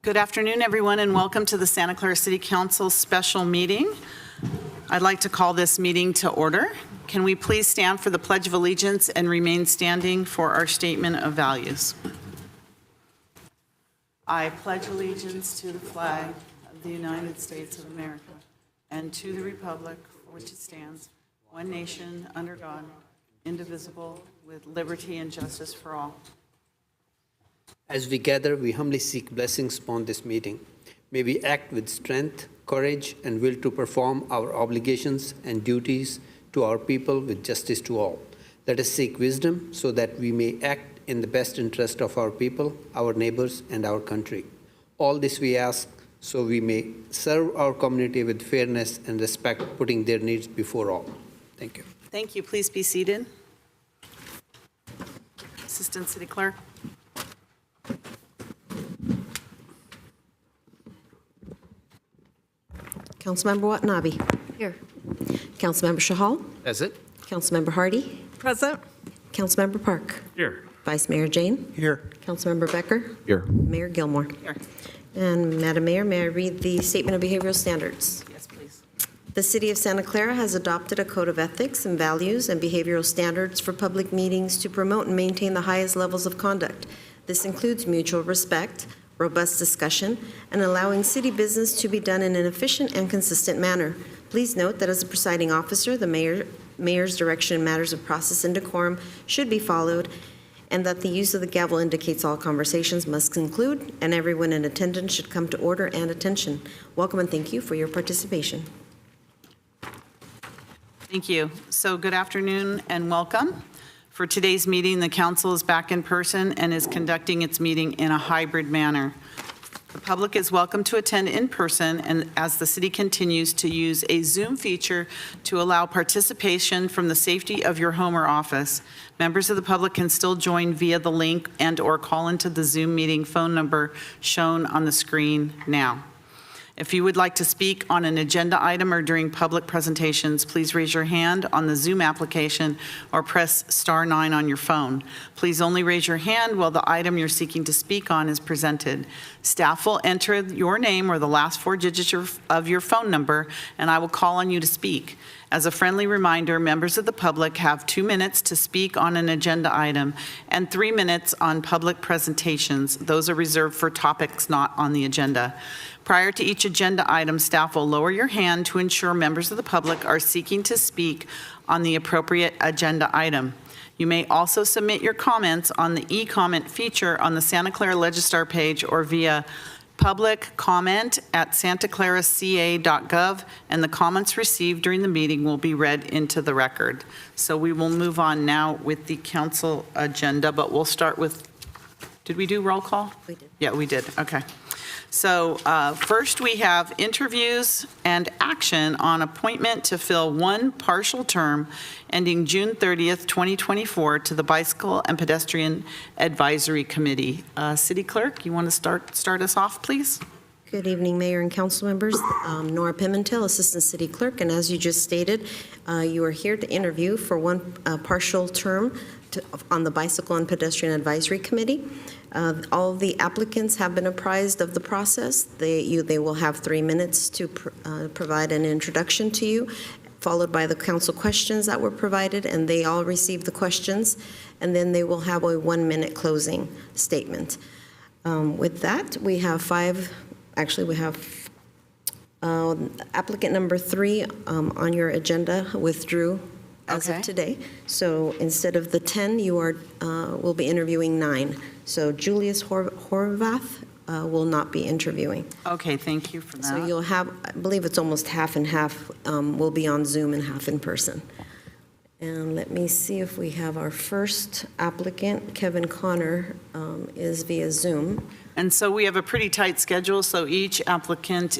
Good afternoon, everyone, and welcome to the Santa Clara City Council special meeting. I'd like to call this meeting to order. Can we please stand for the Pledge of Allegiance and remain standing for our statement of values? I pledge allegiance to the flag of the United States of America and to the republic for which it stands, one nation, under God, indivisible, with liberty and justice for all. As we gather, we humbly seek blessings upon this meeting. May we act with strength, courage, and will to perform our obligations and duties to our people with justice to all. Let us seek wisdom so that we may act in the best interest of our people, our neighbors, and our country. All this we ask so we may serve our community with fairness and respect, putting their needs before all. Thank you. Thank you. Please be seated. Assistant City Clerk. Councilmember Watanabe. Here. Councilmember Shahal. That's it. Councilmember Hardy. Present. Councilmember Park. Here. Vice Mayor Jane. Here. Councilmember Becker. Here. Mayor Gilmore. Here. And Madam Mayor, may I read the Statement of Behavioral Standards? Yes, please. The City of Santa Clara has adopted a code of ethics and values and behavioral standards for public meetings to promote and maintain the highest levels of conduct. This includes mutual respect, robust discussion, and allowing city business to be done in an efficient and consistent manner. Please note that as a presiding officer, the mayor's direction in matters of process and decorum should be followed, and that the use of the gavel indicates all conversations must conclude, and everyone in attendance should come to order and attention. Welcome and thank you for your participation. Thank you. So good afternoon and welcome. For today's meeting, the council is back in person and is conducting its meeting in a hybrid manner. The public is welcome to attend in person, and as the city continues to use a Zoom feature to allow participation from the safety of your home or office, members of the public can still join via the link and/or call into the Zoom meeting phone number shown on the screen now. If you would like to speak on an agenda item or during public presentations, please raise your hand on the Zoom application or press *9 on your phone. Please only raise your hand while the item you're seeking to speak on is presented. Staff will enter your name or the last 4 digits of your phone number, and I will call on you to speak. As a friendly reminder, members of the public have 2 minutes to speak on an agenda item and 3 minutes on public presentations. Those are reserved for topics not on the agenda. Prior to each agenda item, staff will lower your hand to ensure members of the public are seeking to speak on the appropriate agenda item. You may also submit your comments on the e-comment feature on the Santa Clara Legistar page or via public comment at santaclaraca.gov, and the comments received during the meeting will be read into the record. So we will move on now with the council agenda, but we'll start with, did we do roll call? We did. Yeah, we did. Okay. So first we have interviews and action on appointment to fill one partial term ending June 30th, 2024 to the Bicycle and Pedestrian Advisory Committee. City Clerk, you want to start us off, please? Good evening, Mayor and council members. Nora Pimentel, Assistant City Clerk, and as you just stated, you are here to interview for one partial term on the Bicycle and Pedestrian Advisory Committee. All of the applicants have been apprised of the process. They will have 3 minutes to provide an introduction to you, followed by the council questions that were provided, and they all received the questions, and then they will have a 1-minute closing statement. With that, we have applicant number 3 on your agenda withdrew as of today. So instead of the 10, you will be interviewing 9. So Julius Horvath will not be interviewing. Okay, thank you for that. So you'll have, I believe it's almost half and half will be on Zoom and half in person. And let me see if we have our first applicant, Kevin Connor, is via Zoom. And so we have a pretty tight schedule, so each applicant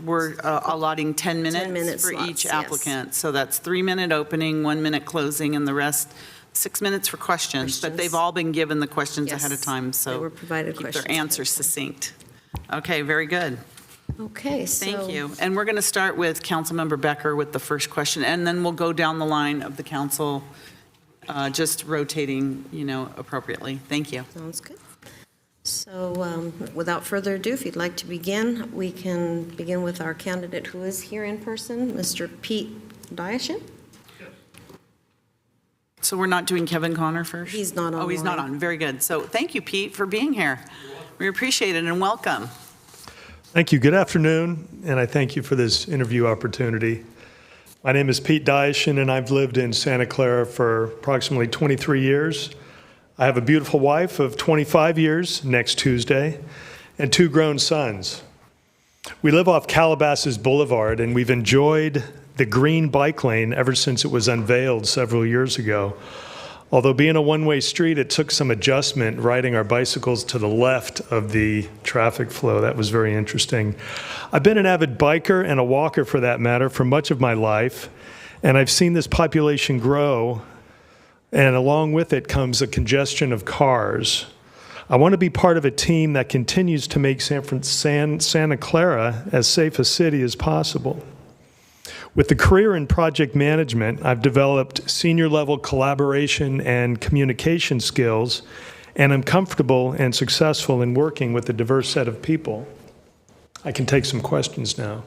we're allotting 10 minutes, 10 minute for slots, each applicant. Yes. So that's 3-minute opening, 1-minute closing, and the rest 6 minutes for questions. But they've all been given the questions ahead of time, so they were provided keep questions their answers succinct. Okay, very good. Okay, so. Thank you. And we're going to start with Councilmember Becker with the first question, and then we'll go down the line of the council, just rotating, appropriately. Thank you. Sounds good. So without further ado, if you'd like to begin, we can begin with our candidate who is here in person, Mr. Pete Diashin. So we're not doing Kevin Connor first? He's not on. Oh, he's not on. Very good. So thank you, Pete, for being here. We appreciate it and welcome. Thank you. Good afternoon, and I thank you for this interview opportunity. My name is Pete Diashin, and I've lived in Santa Clara for approximately 23 years. I have a beautiful wife of 25 years next Tuesday, and 2 grown sons. We live off Calabasas Boulevard, and we've enjoyed the green bike lane ever since it was unveiled several years ago. Although being a one-way street, it took some adjustment riding our bicycles to the left of the traffic flow. That was very interesting. I've been an avid biker and a walker for that matter for much of my life, and I've seen this population grow, and along with it comes a congestion of cars. I want to be part of a team that continues to make Santa Clara as safe a city as possible. With the career in project management, I've developed senior-level collaboration and communication skills, and I'm comfortable and successful in working with a diverse set of people. I can take some questions now.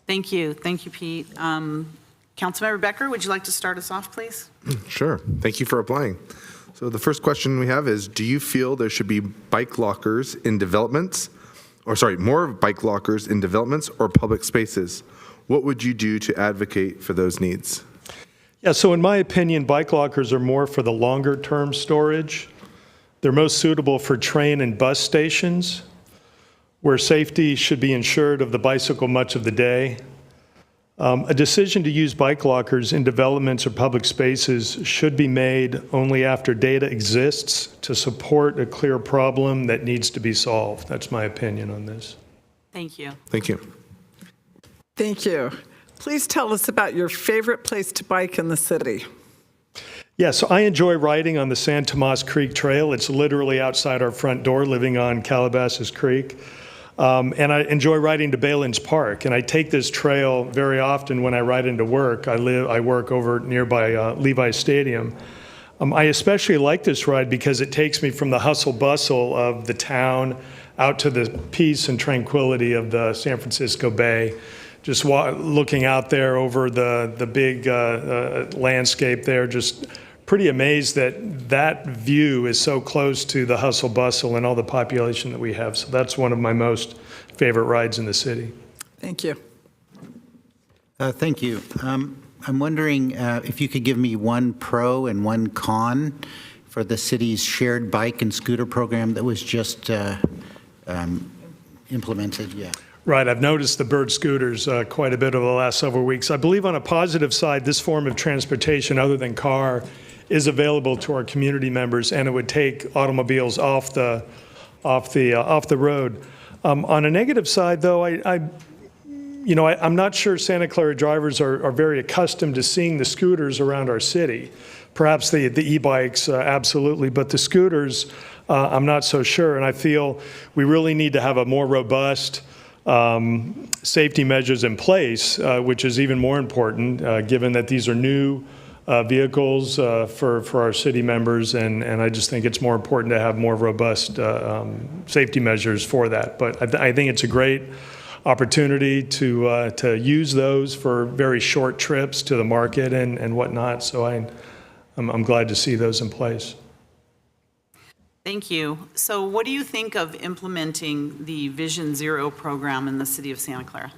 Thank you. Thank you, Pete. Councilmember Becker, would you like to start us off, please? Sure. Thank you for applying. So the first question we have is, do you feel there should be bike lockers in developments, more bike lockers in developments or public spaces? What would you do to advocate for those needs? Yeah, so in my opinion, bike lockers are more for the longer-term storage. They're most suitable for train and bus stations, where safety should be ensured of the bicycle much of the day. A decision to use bike lockers in developments or public spaces should be made only after data exists to support a clear problem that needs to be solved. That's my opinion on this. Thank you. Thank you. Thank you. Please tell us about your favorite place to bike in the city. Yeah, so I enjoy riding on the San Tomas Creek Trail. It's literally outside our front door, living on Calabasas Creek. And I enjoy riding to Baylands Park. And I take this trail very often when I ride into work. I work over nearby Levi Stadium. I especially like this ride because it takes me from the hustle bustle of the town out to the peace and tranquility of the San Francisco Bay. Just looking out there over the big landscape there, just pretty amazed that that view is so close to the hustle bustle and all the population that we have. So that's one of my most favorite rides in the city. Thank you. Thank you. I'm wondering if you could give me one pro and one con for the city's shared bike and scooter program that was just implemented. Yeah. Right, I've noticed the bird scooters quite a bit over the last several weeks. I believe on a positive side, this form of transportation other than car is available to our community members, and it would take automobiles off the road. On a negative side, though, I'm not sure Santa Clara drivers are very accustomed to seeing the scooters around our city. Perhaps the e-bikes, absolutely, but the scooters, I'm not so sure. And I feel we really need to have a more robust safety measures in place, which is even more important, given that these are new vehicles for our city members, and I just think it's more important to have more robust safety measures for that. But I think it's a great opportunity to use those for very short trips to the market and whatnot. So I'm glad to see those in place. Thank you. So what do you think of implementing the Vision Zero program in the city of Santa Clara?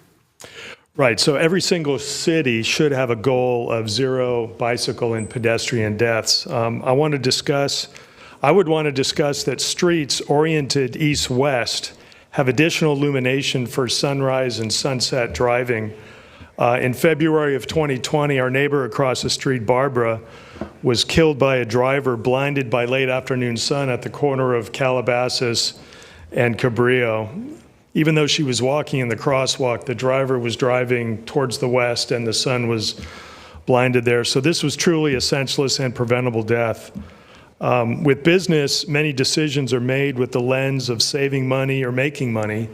Right, so every single city should have a goal of 0 bicycle and pedestrian deaths. I would want to discuss that streets oriented east-west have additional illumination for sunrise and sunset driving. In February of 2020, our neighbor across the street, Barbara, was killed by a driver blinded by late afternoon sun at the corner of Calabasas and Cabrillo. Even though she was walking in the crosswalk, the driver was driving towards the west and the sun was blinded there. So this was truly a senseless and preventable death. With business, many decisions are made with the lens of saving money or making money.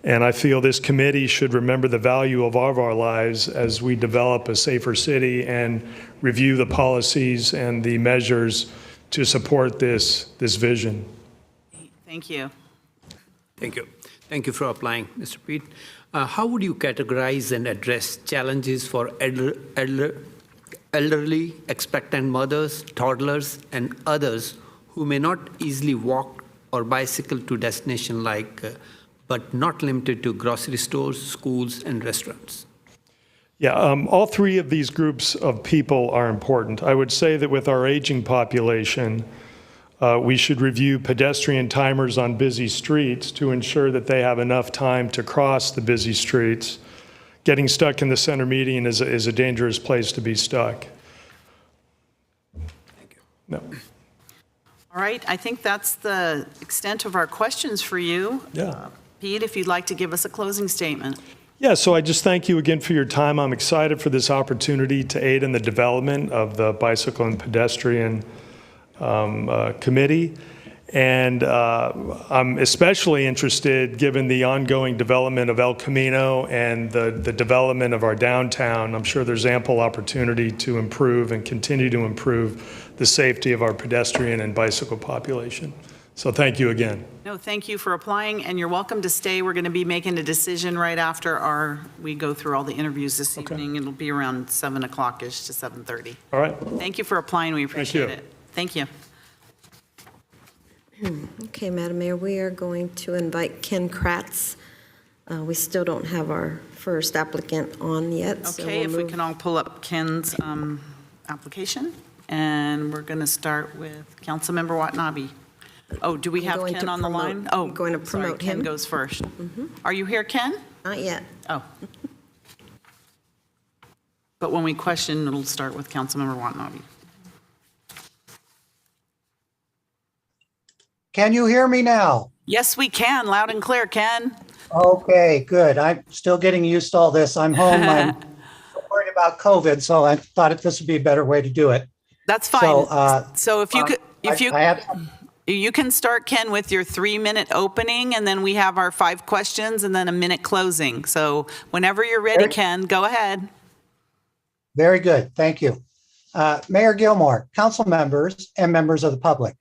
And I feel this committee should remember the value of all of our lives as we develop a safer city and review the policies and the measures to support this vision. Thank you. Thank you. Thank you for applying, Mr. Pete. How would you categorize and address challenges for elderly, expectant mothers, toddlers, and others who may not easily walk or bicycle to destination but not limited to grocery stores, schools, and restaurants? Yeah, all three of these groups of people are important. I would say that with our aging population, we should review pedestrian timers on busy streets to ensure that they have enough time to cross the busy streets. Getting stuck in the center median is a dangerous place to be stuck. Thank you. No. All right, I think that's the extent of our questions for you. Yeah. Pete, if you'd like to give us a closing statement. Yeah, so I just thank you again for your time. I'm excited for this opportunity to aid in the development of the Bicycle and Pedestrian Committee. And I'm especially interested, given the ongoing development of El Camino and the development of our downtown. I'm sure there's ample opportunity to improve and continue to improve the safety of our pedestrian and bicycle population. So thank you again. No, thank you for applying, and you're welcome to stay. We're going to be making a decision right after we go through all the interviews this evening. It'll be around 7 o'clock-ish to 7:30. All right. Thank you for applying. We appreciate you. it. Thank you. Okay, Madam Mayor, we are going to invite Ken Kratz. We still don't have our first applicant on yet. so Okay, we'll if we move- can all pull up Ken's application, and we're going to start with Councilmember Watanabe. Oh, do we I'm have going Ken to on the promote- line? Oh, I'm going to sorry, promote Ken him. goes first. Are you here, Ken? Not yet. Oh. But when we question, it'll start with Councilmember Watanabe. Can you hear me now? Yes, we can, loud and clear, Ken. Okay, good. I'm still getting used to all this. I'm home. I'm worried about COVID, so I thought this would be a better way to do it. That's So, fine. So if you could, I have, you can start, Ken, with your 3-minute opening, and then we have our 5 questions and then a minute closing. So whenever you're ready, Very- Ken, go ahead. very good. Thank you. Mayor Gilmore, council members, and members of the public.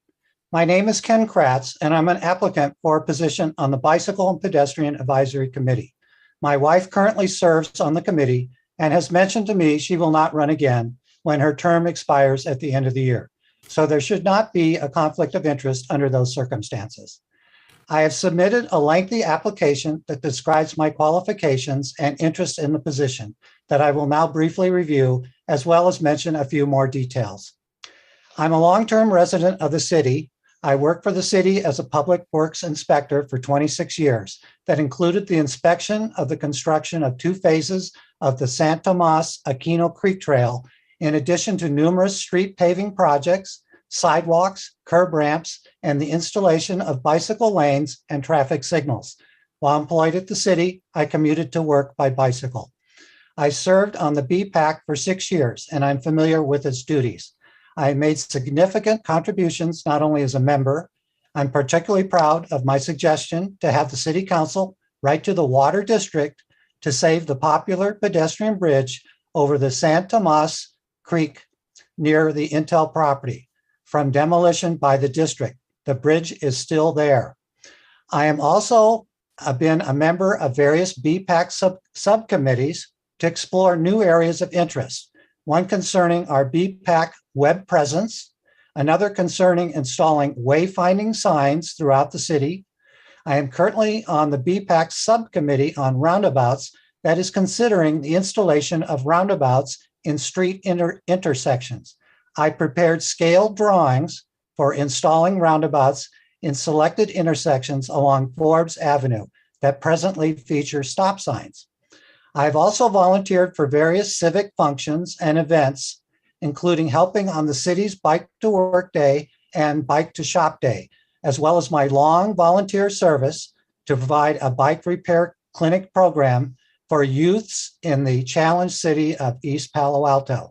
My name is Ken Kratz, and I'm an applicant for a position on the Bicycle and Pedestrian Advisory Committee. My wife currently serves on the committee and has mentioned to me she will not run again when her term expires at the end of the year. So there should not be a conflict of interest under those circumstances. I have submitted a lengthy application that describes my qualifications and interest in the position that I will now briefly review, as well as mention a few more details. I'm a long-term resident of the city. I worked for the city as a public works inspector for 26 years. That included the inspection of the construction of 2 phases of the San Tomas Aquino Creek Trail, in addition to numerous street paving projects, sidewalks, curb ramps, and the installation of bicycle lanes and traffic signals. While employed at the city, I commuted to work by bicycle. I served on the BPAC for 6 years, and I'm familiar with its duties. I made significant contributions not only as a member. I'm particularly proud of my suggestion to have the city council write to the water district to save the popular pedestrian bridge over the San Tomas Creek near the Intel property from demolition by the district. The bridge is still there. I am also been a member of various BPAC subcommittees to explore new areas of interest. One concerning our BPAC web presence, another concerning installing wayfinding signs throughout the city. I am currently on the BPAC subcommittee on roundabouts that is considering the installation of roundabouts in street intersections. I prepared scaled drawings for installing roundabouts in selected intersections along Forbes Avenue that presently feature stop signs. I've also volunteered for various civic functions and events, including helping on the city's Bike to Work Day and Bike to Shop Day, as well as my long volunteer service to provide a bike repair clinic program for youths in the challenged city of East Palo Alto.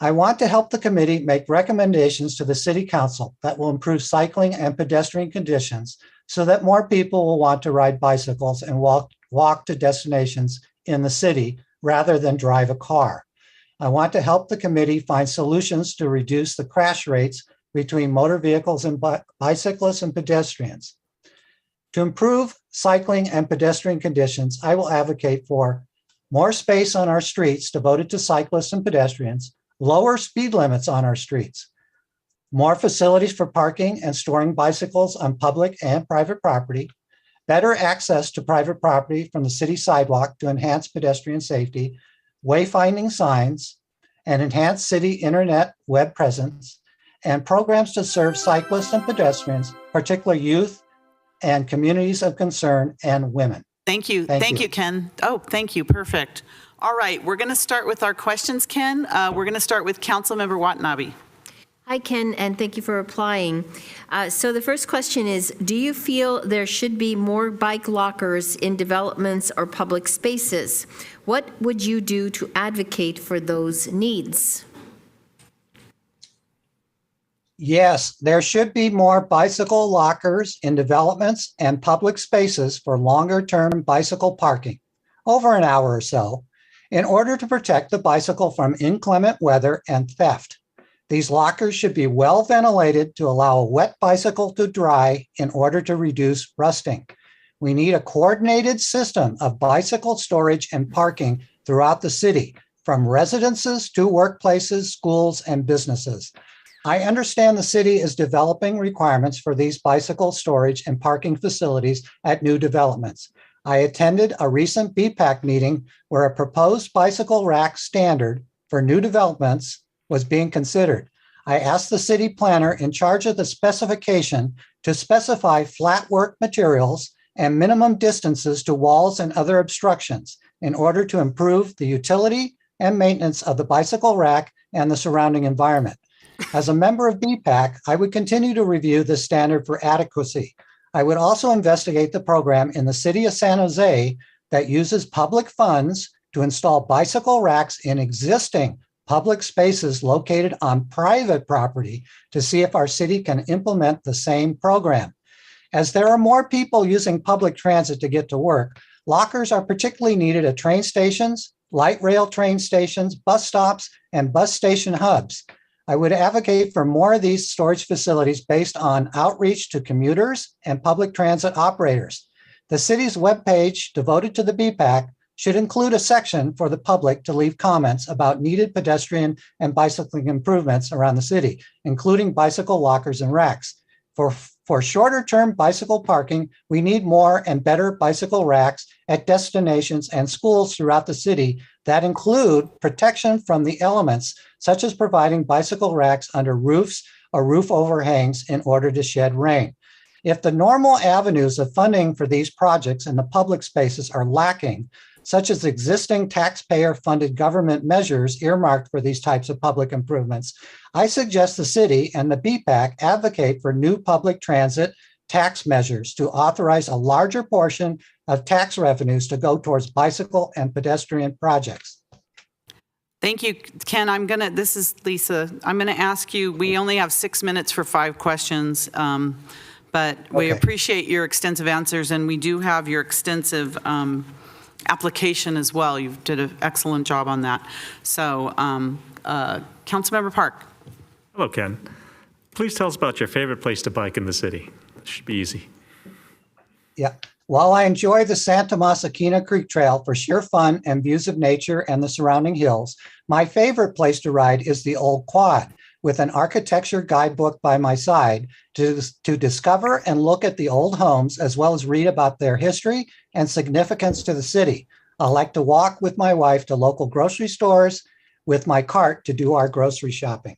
I want to help the committee make recommendations to the city council that will improve cycling and pedestrian conditions so that more people will want to ride bicycles and walk to destinations in the city rather than drive a car. I want to help the committee find solutions to reduce the crash rates between motor vehicles and bicyclists and pedestrians. To improve cycling and pedestrian conditions, I will advocate for more space on our streets devoted to cyclists and pedestrians, lower speed limits on our streets, more facilities for parking and storing bicycles on public and private property, better access to private property from the city sidewalk to enhance pedestrian safety, wayfinding signs, and enhance city internet web presence, and programs to serve cyclists and pedestrians, particularly youth and communities of concern and women. Thank you. Thank Thank you. you, Ken. Oh, thank you. Perfect. All right, we're going to start with our questions, Ken. We're going to start with Councilmember Watanabe. Hi, Ken, and thank you for applying. So the first question is, do you feel there should be more bike lockers in developments or public spaces? What would you do to advocate for those needs? Yes, there should be more bicycle lockers in developments and public spaces for longer-term bicycle parking, over an hour or so, in order to protect the bicycle from inclement weather and theft. These lockers should be well ventilated to allow a wet bicycle to dry in order to reduce rusting. We need a coordinated system of bicycle storage and parking throughout the city, from residences to workplaces, schools, and businesses. I understand the city is developing requirements for these bicycle storage and parking facilities at new developments. I attended a recent BPAC meeting where a proposed bicycle rack standard for new developments was being considered. I asked the city planner in charge of the specification to specify flat work materials and minimum distances to walls and other obstructions in order to improve the utility and maintenance of the bicycle rack and the surrounding environment. As a member of BPAC, I would continue to review the standard for adequacy. I would also investigate the program in the city of San Jose that uses public funds to install bicycle racks in existing public spaces located on private property to see if our city can implement the same program. As there are more people using public transit to get to work, lockers are particularly needed at train stations, light rail train stations, bus stops, and bus station hubs. I would advocate for more of these storage facilities based on outreach to commuters and public transit operators. The city's webpage devoted to the BPAC should include a section for the public to leave comments about needed pedestrian and bicycling improvements around the city, including bicycle lockers and racks. For shorter-term bicycle parking, we need more and better bicycle racks at destinations and schools throughout the city that include protection from the elements, such as providing bicycle racks under roofs or roof overhangs in order to shed rain. If the normal avenues of funding for these projects in the public spaces are lacking, such as existing taxpayer-funded government measures earmarked for these types of public improvements, I suggest the city and the BPAC advocate for new public transit tax measures to authorize a larger portion of tax revenues to go towards bicycle and pedestrian projects. Thank you, Ken. This is Lisa. I'm going to ask you, we only have 6 minutes for 5 questions, but we Okay. appreciate your extensive answers, and we do have your extensive application as well. You did an excellent job on that. So, Councilmember Park. Hello, Ken. Please tell us about your favorite place to bike in the city. It should be easy. Yeah. While I enjoy the Santa Masakina Creek Trail for sheer fun and views of nature and the surrounding hills, my favorite place to ride is the Old Quad, with an architecture guidebook by my side to discover and look at the old homes, as well as read about their history and significance to the city. I like to walk with my wife to local grocery stores with my cart to do our grocery shopping.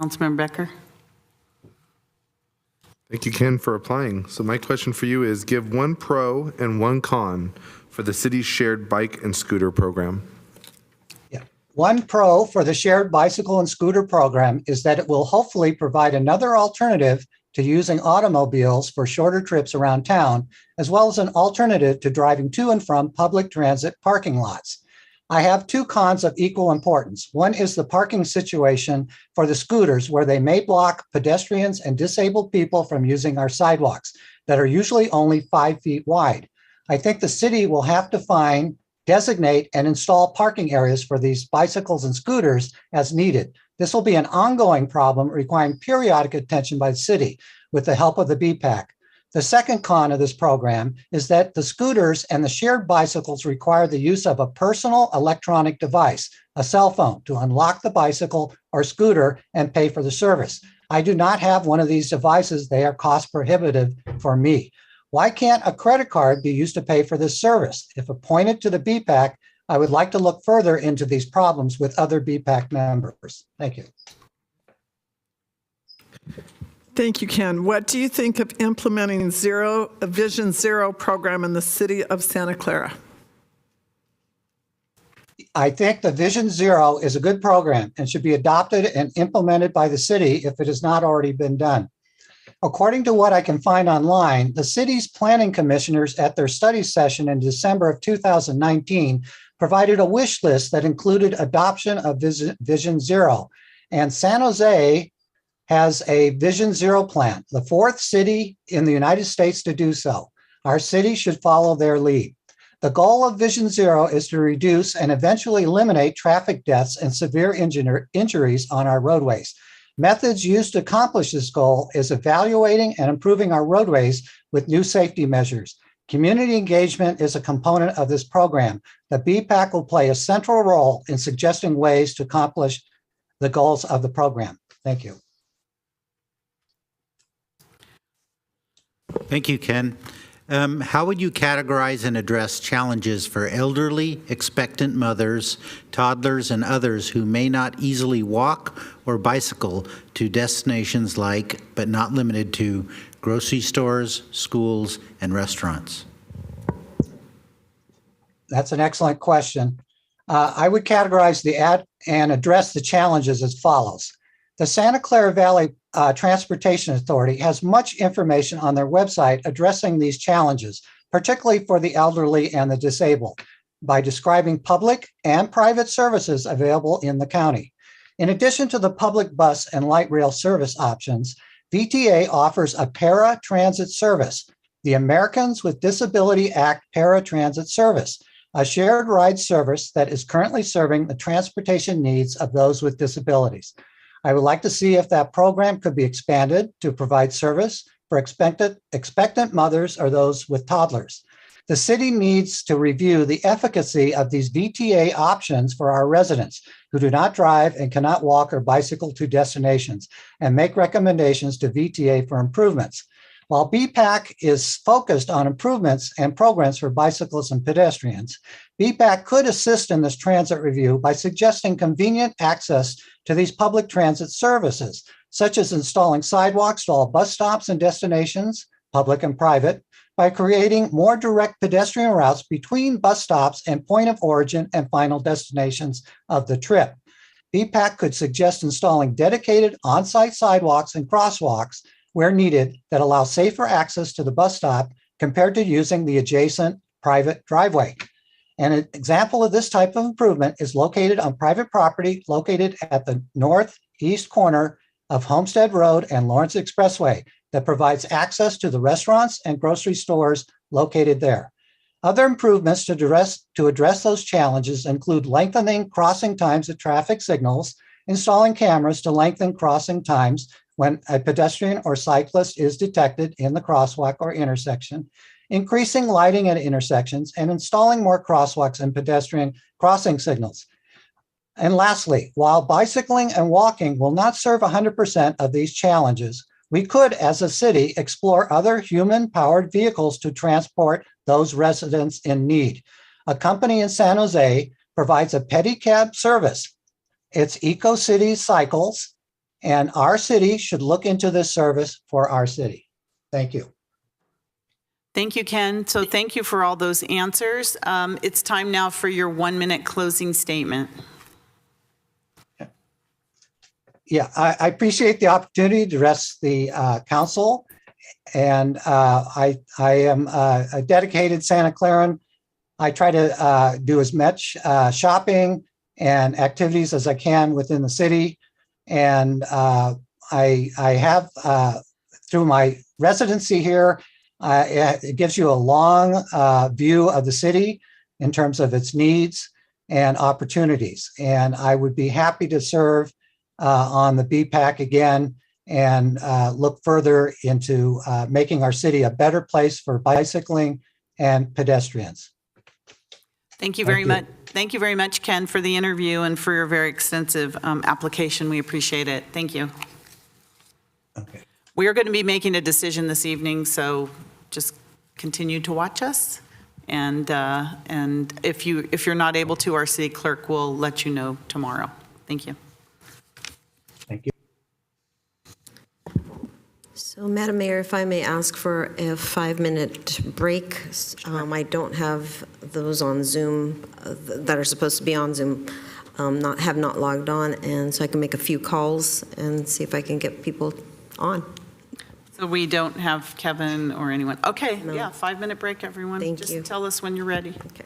Councilmember Becker. Thank you, Ken, for applying. So my question for you is, give one pro and one con for the city's shared bike and scooter program. Yeah. One pro for the shared bicycle and scooter program is that it will hopefully provide another alternative to using automobiles for shorter trips around town, as well as an alternative to driving to and from public transit parking lots. I have 2 cons of equal importance. One is the parking situation for the scooters, where they may block pedestrians and disabled people from using our sidewalks that are usually only 5 feet wide. I think the city will have to designate, and install parking areas for these bicycles and scooters as needed. This will be an ongoing problem requiring periodic attention by the city. with the help of the BPAC. The second con of this program is that the scooters and the shared bicycles require the use of a personal electronic device, a cell phone, to unlock the bicycle or scooter and pay for the service. I do not have one of these devices. They are cost prohibitive for me. Why can't a credit card be used to pay for this service? If appointed to the BPAC, I would like to look further into these problems with other BPAC members. Thank you. Thank you, Ken. What do you think of implementing a Vision Zero program in the city of Santa Clara? I think the Vision Zero is a good program and should be adopted and implemented by the city if it has not already been done. According to what I can find online, the city's planning commissioners at their study session in December of 2019 provided a wish list that included adoption of Vision Zero. And San Jose has a Vision Zero plan, the fourth city in the United States to do so. Our city should follow their lead. The goal of Vision Zero is to reduce and eventually eliminate traffic deaths and severe injuries on our roadways. Methods used to accomplish this goal is evaluating and improving our roadways with new safety measures. Community engagement is a component of this program. The BPAC will play a central role in suggesting ways to accomplish the goals of the program. Thank you. Thank you, Ken. How would you categorize and address challenges for elderly, expectant mothers, toddlers, and others who may not easily walk or bicycle to destinations like, but not limited to, grocery stores, schools, and restaurants? That's an excellent question. I would categorize and address the challenges as follows. The Santa Clara Valley Transportation Authority has much information on their website addressing these challenges, particularly for the elderly and the disabled, by describing public and private services available in the county. In addition to the public bus and light rail service options, VTA offers a Paratransit service, the Americans with Disability Act Paratransit Service, a shared ride service that is currently serving the transportation needs of those with disabilities. I would like to see if that program could be expanded to provide service for expectant mothers or those with toddlers. The city needs to review the efficacy of these VTA options for our residents who do not drive and cannot walk or bicycle to destinations and make recommendations to VTA for improvements. While BPAC is focused on improvements and programs for bicyclists and pedestrians, BPAC could assist in this transit review by suggesting convenient access to these public transit services, such as installing sidewalks to all bus stops and destinations, public and private, by creating more direct pedestrian routes between bus stops and point of origin and final destinations of the trip. BPAC could suggest installing dedicated on-site sidewalks and crosswalks where needed that allow safer access to the bus stop compared to using the adjacent private driveway. And an example of this type of improvement is located on private property located at the northeast corner of Homestead Road and Lawrence Expressway that provides access to the restaurants and grocery stores located there. Other improvements to address those challenges include lengthening crossing times at traffic signals, installing cameras to lengthen crossing times when a pedestrian or cyclist is detected in the crosswalk or intersection, increasing lighting at intersections, and installing more crosswalks and pedestrian crossing signals. And lastly, while bicycling and walking will not serve 100% of these challenges, we could, as a city, explore other human-powered vehicles to transport those residents in need. A company in San Jose provides a pedicab service. It's EcoCity Cycles, and our city should look into this service for our city. Thank you. Thank you, Ken. So thank you for all those answers. It's time now for your 1-minute closing statement. Yeah, I appreciate the opportunity to address the council, and I am a dedicated Santa Claran. I try to do as much shopping and activities as I can within the city, and I have, through my residency here, it gives you a long view of the city in terms of its needs and opportunities, and I would be happy to serve on the BPAC again and look further into making our city a better place for bicycling and pedestrians. Thank you Thank very you. much. Thank you very much, Ken, for the interview and for your very extensive application. We appreciate it. Thank you. Okay. We are going to be making a decision this evening, so just continue to watch us. And if you're not able to, our city clerk will let you know tomorrow. Thank you. Thank you. So, Madam Mayor, if I may ask for a 5-minute break. I don't have those on Zoom that are supposed to be on Zoom, have not logged on, and so I can make a few calls and see if I can get people on. So we don't have Kevin or anyone. Okay, No. yeah, 5-minute break, everyone. Thank Just you. tell us when you're ready. Okay.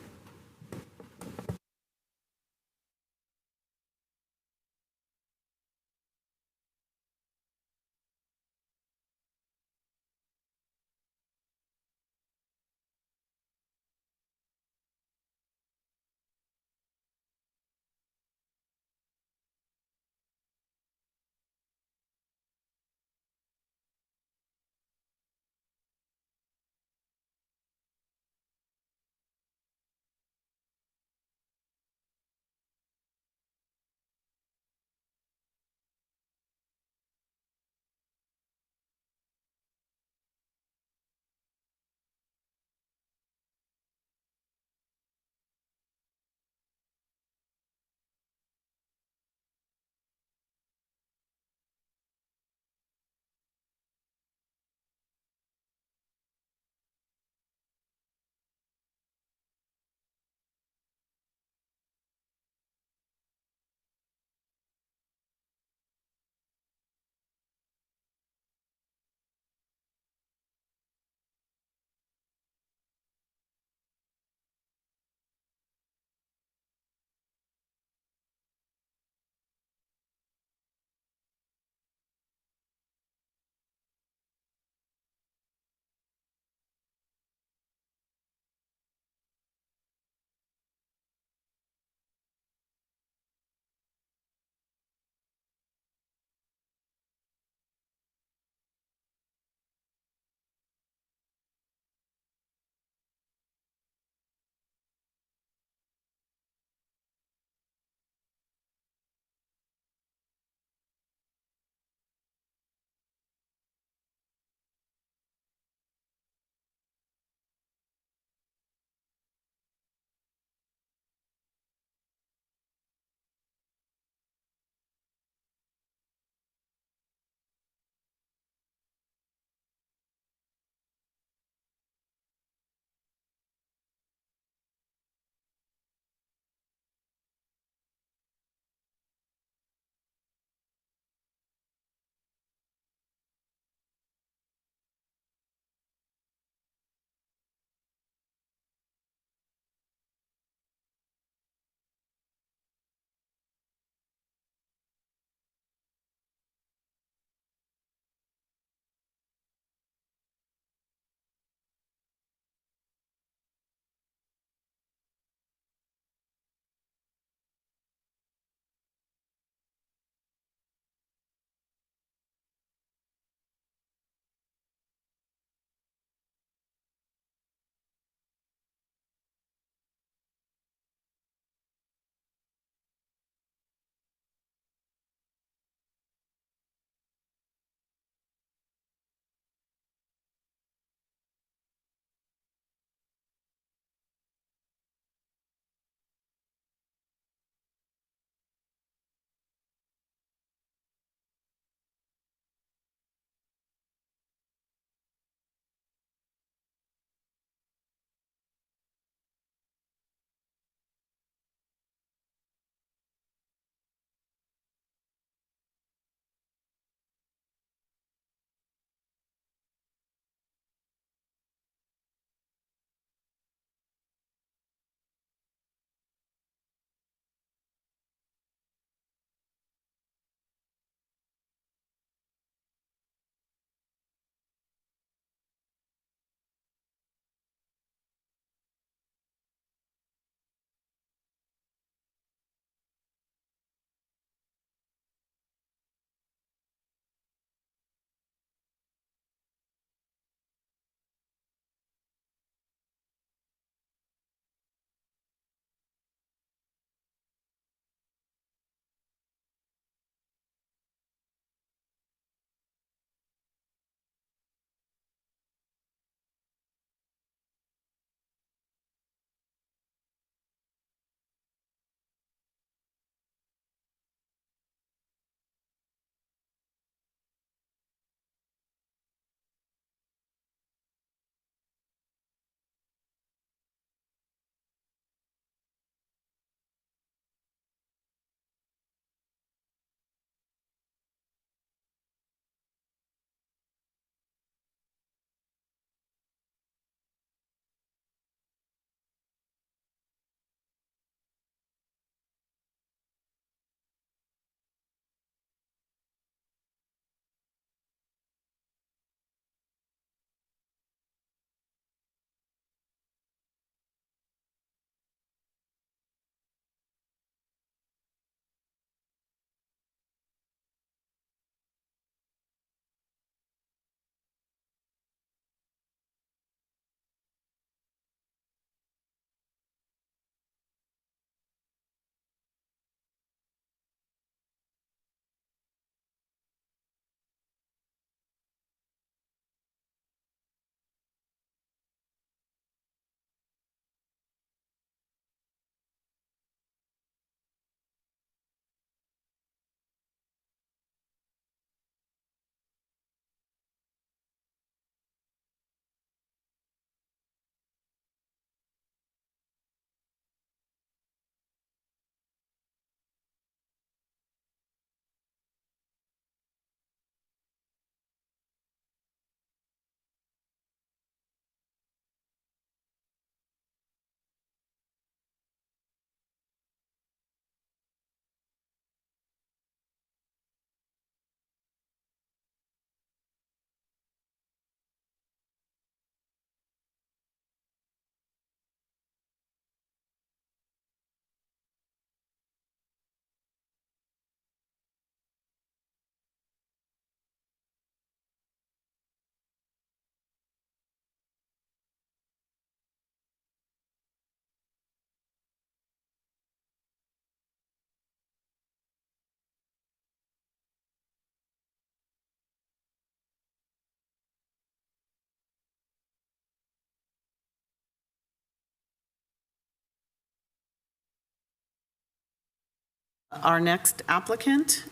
Our next applicant,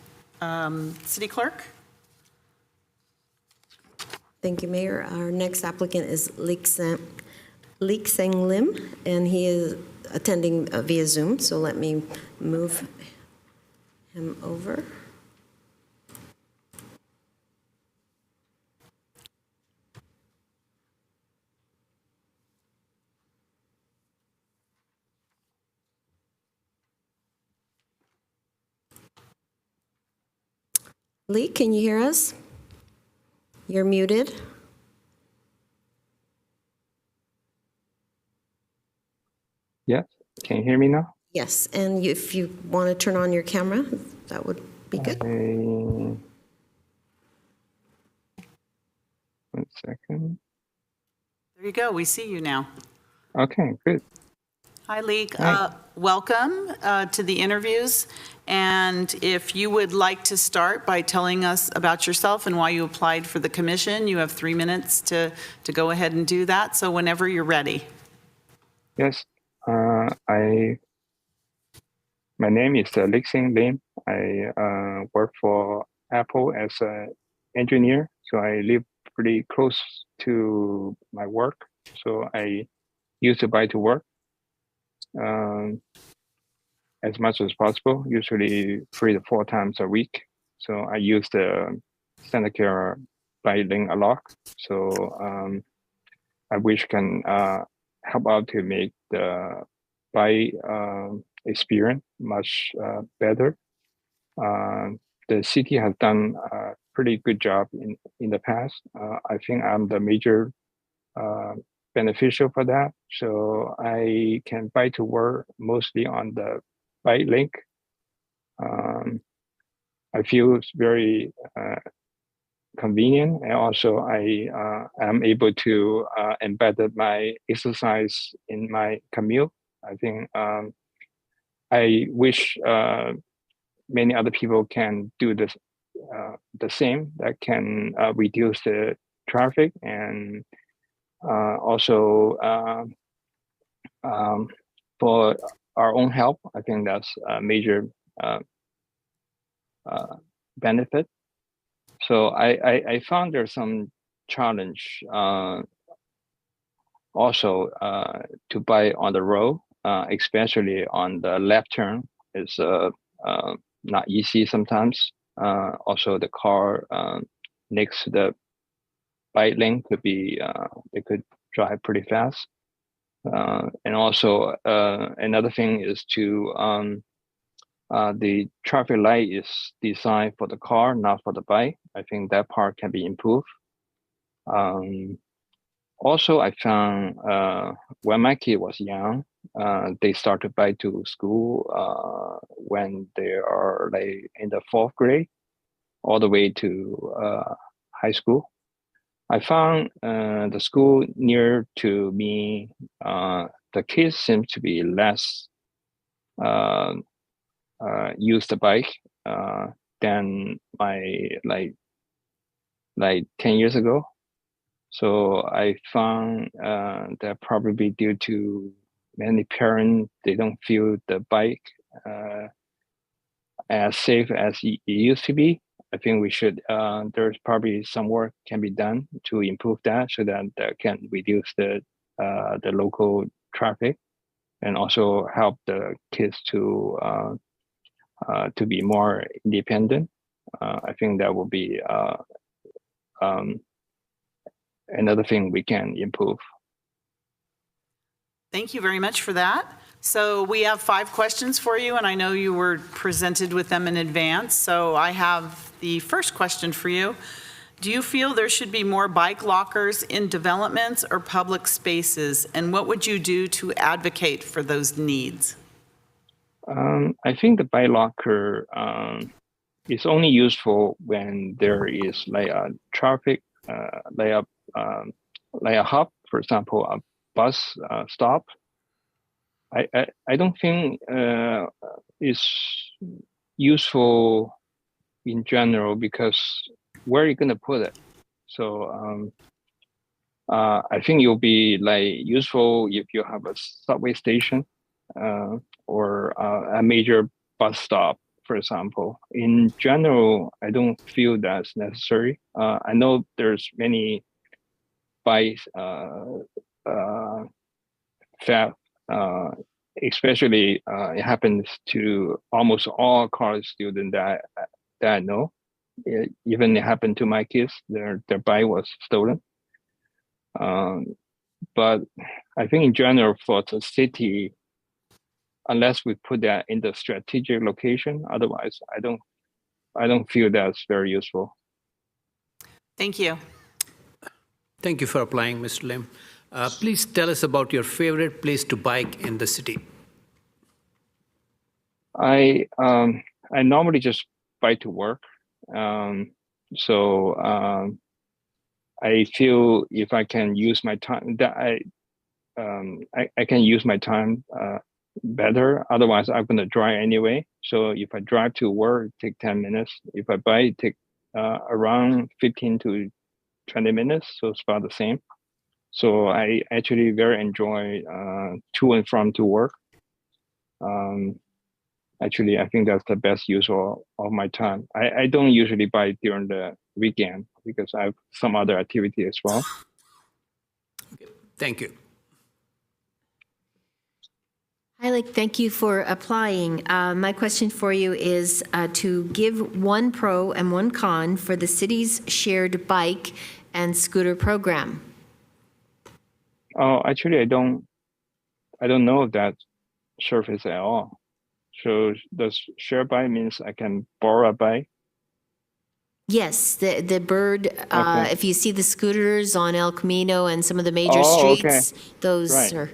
City Clerk. Thank you, Mayor. Our next applicant is Leek Sang Lim, and he is attending via Zoom, so let me move him over. Lee, can you hear us? You're muted. Yes, can you hear me now? Yes, and if you want to turn on your camera, that would be good. 1 second. There you go. We see you now. Okay, good. Hi, Leek. Hi. Welcome to the interviews. And if you would like to start by telling us about yourself and why you applied for the commission, you have 3 minutes to go ahead and do that. So whenever you're ready. Yes, my name is Lixing Lim. I work for Apple as an engineer, so I live pretty close to my work. So I use the bike to work as much as possible, usually 3 to 4 times a week. So I use the Santa Clara bike lane a lot. So I wish can help out to make the bike experience much better. The city has done a pretty good job in the past. I think I'm the major beneficial for that. So I can bike to work mostly on the bike link. I feel it's very convenient, and also I am able to embed my exercise in my commute. I think I wish many other people can do this the same. That can reduce the traffic and also for our own health. I think that's a major benefit. So I found there's some challenge also to bike on the road, especially on the left turn. It's not easy sometimes. Also, the car next to the bike lane could be they could drive pretty fast. And also another thing is to the traffic light is designed for the car, not for the bike. I think that part can be improved. Also, I found when my kid was young, they start to bike to school when they are like in the 4th grade, all the way to high school. I found the school near to me, the kids seem to be less use the bike than my like 10 years ago. So I found that probably due to many parents, they don't feel the bike as safe as it used to be. I think we should, there's probably some work can be done to improve that so that that can reduce the local traffic and also help the kids to be more independent. I think that will be another thing we can improve. Thank you very much for that. So we have 5 questions for you, and I know you were presented with them in advance. So I have the first question for you. Do you feel there should be more bike lockers in developments or public spaces? And what would you do to advocate for those needs? I think the bike locker is only useful when there is like a traffic, like a hub, for example, a bus stop. I don't think it's useful in general because where are you going to put it? So I think it'll be like useful if you have a subway station or a major bus stop for example. In general, I don't feel that's necessary. I know there's many bikes theft, especially it happens to almost all college students that I know. Even it happened to my kids. Their bike was stolen. But I think in general for the city, unless we put that in the strategic location, otherwise I don't feel that's very useful. Thank you. Thank you for applying, Mr. Lim. Please tell us about your favorite place to bike in the city. I normally just bike to work. I feel if I can use my time that I can use my time better. Otherwise, I'm gonna drive anyway. So if I drive to work, it take 10 minutes. If I bike, it take around 15 to 20 minutes. So it's about the same. So I actually very enjoy to and from to work. Actually, I think that's the best use of my time. I don't usually bike during the weekend because I have some other activity as well. Thank you. Hi, Lake, thank you for applying. My question for you is to give one pro and one con for the city's shared bike and scooter program. Oh, actually, I don't know that surface at all. So does share bike means I can borrow a bike? Yes, the bird, Okay. if you see the scooters on El Camino and some of the major Oh, streets, okay. those Right. are.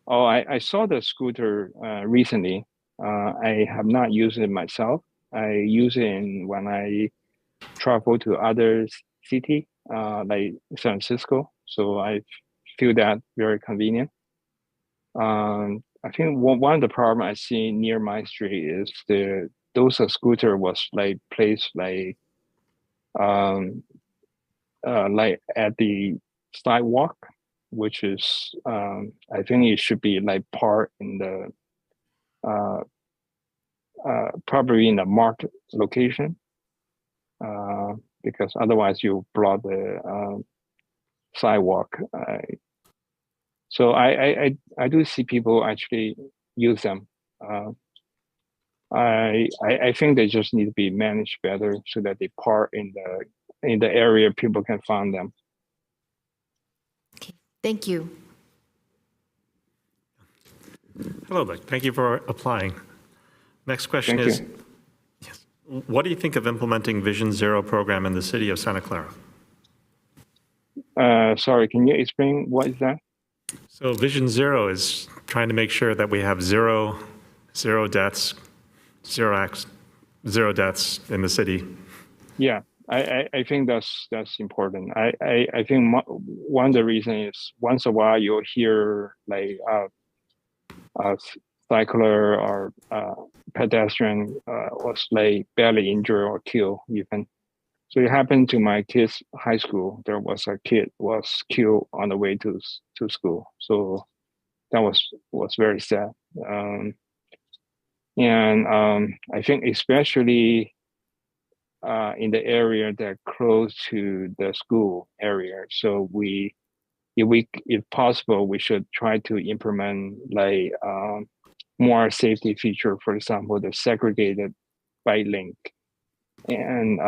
Oh, I saw the scooter recently. I have not used it myself. I use it when I travel to other city, like San Francisco. So I feel that very convenient. I think one of the problem I see near my street is those scooter was like placed like at the sidewalk, which is I think it should be like parked in the probably in the market location, because otherwise you block the sidewalk. So I do see people actually use them. I think they just need to be managed better so that they park in the area people can find them. Okay, thank you. Hello, Beck. Thank you for applying. Next question Thank is, you. yes, what do you think of implementing Vision Zero program in the city of Santa Clara? Sorry, can you explain what is that? So Vision Zero is trying to make sure that we have zero deaths, zero deaths in the city. Yeah, I think that's important. I think one of the reasons is once a while you'll hear like a cycler or pedestrian was like barely injured or killed even. So it happened to my kids' high school. There was a kid was killed on the way to school. So that was very sad. I think especially in the area that close to the school area. So if possible, we should try to implement like more safety feature. For example, the segregated bike link, and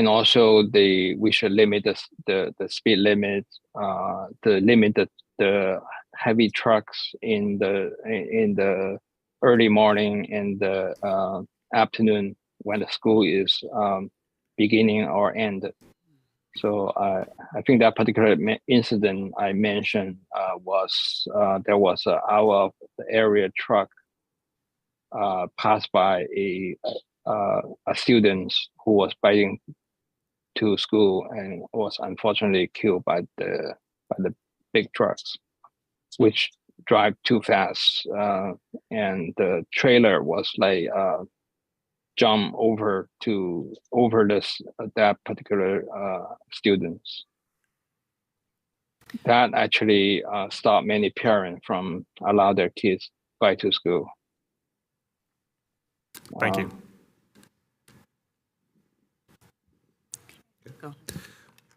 also we should limit the speed limit, the heavy trucks in the early morning and the afternoon when the school is beginning or end. So I think that particular incident I mentioned was there was a out of the area truck passed by a student who was biking to school and was unfortunately killed by the big trucks, which drive too fast, and the trailer was like jump over that particular students. That actually stopped many parents from allow their kids bike to school. Thank you. Go. All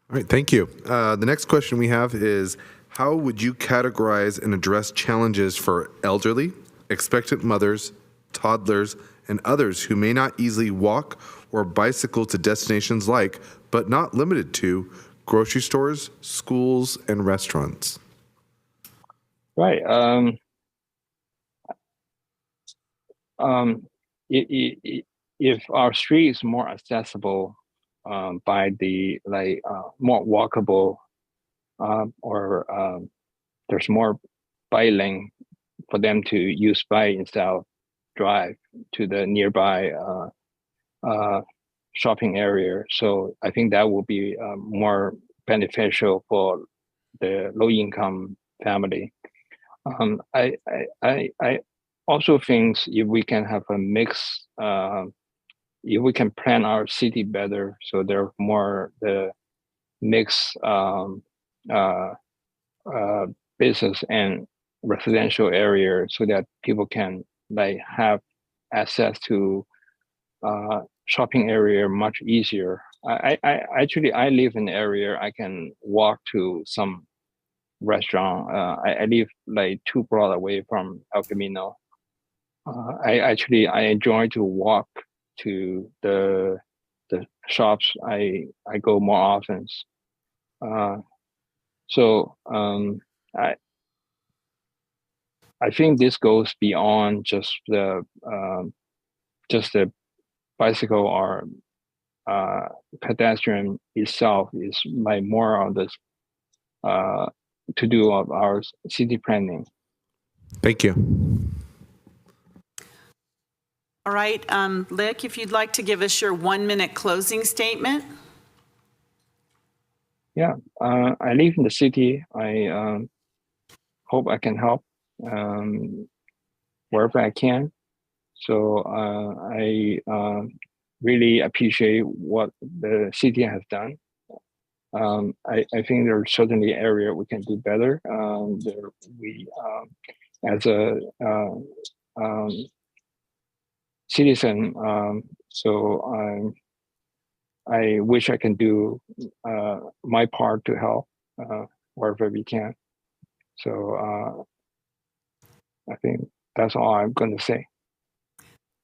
right, thank you. The next question we have is, how would you categorize and address challenges for elderly, expectant mothers, toddlers, and others who may not easily walk or bicycle to destinations like, but not limited to, grocery stores, schools, and restaurants? Right. If our street is more accessible by the more walkable, or there's more bike lane for them to use bike instead of drive to the nearby shopping area. So I think that will be more beneficial for the low income family. I also think if we can have a mix, if we can plan our city better, so there are more the mix business and residential area, so that people can have access to shopping area much easier. I actually live in an area I can walk to some restaurant. I live 2 blocks away from El Camino. I enjoy to walk to the shops. I go more often. I think this goes beyond just the bicycle or pedestrian itself. Is more on this to do of our city planning. Thank you. All right, Lick, if you'd like to give us your 1-minute closing statement. Yeah, I live in the city. I hope I can help wherever I can. So I really appreciate what the city has done. I think there's certainly area we can do better. As a citizen, so I wish I can do my part to help wherever we can. So I think that's all I'm going to say.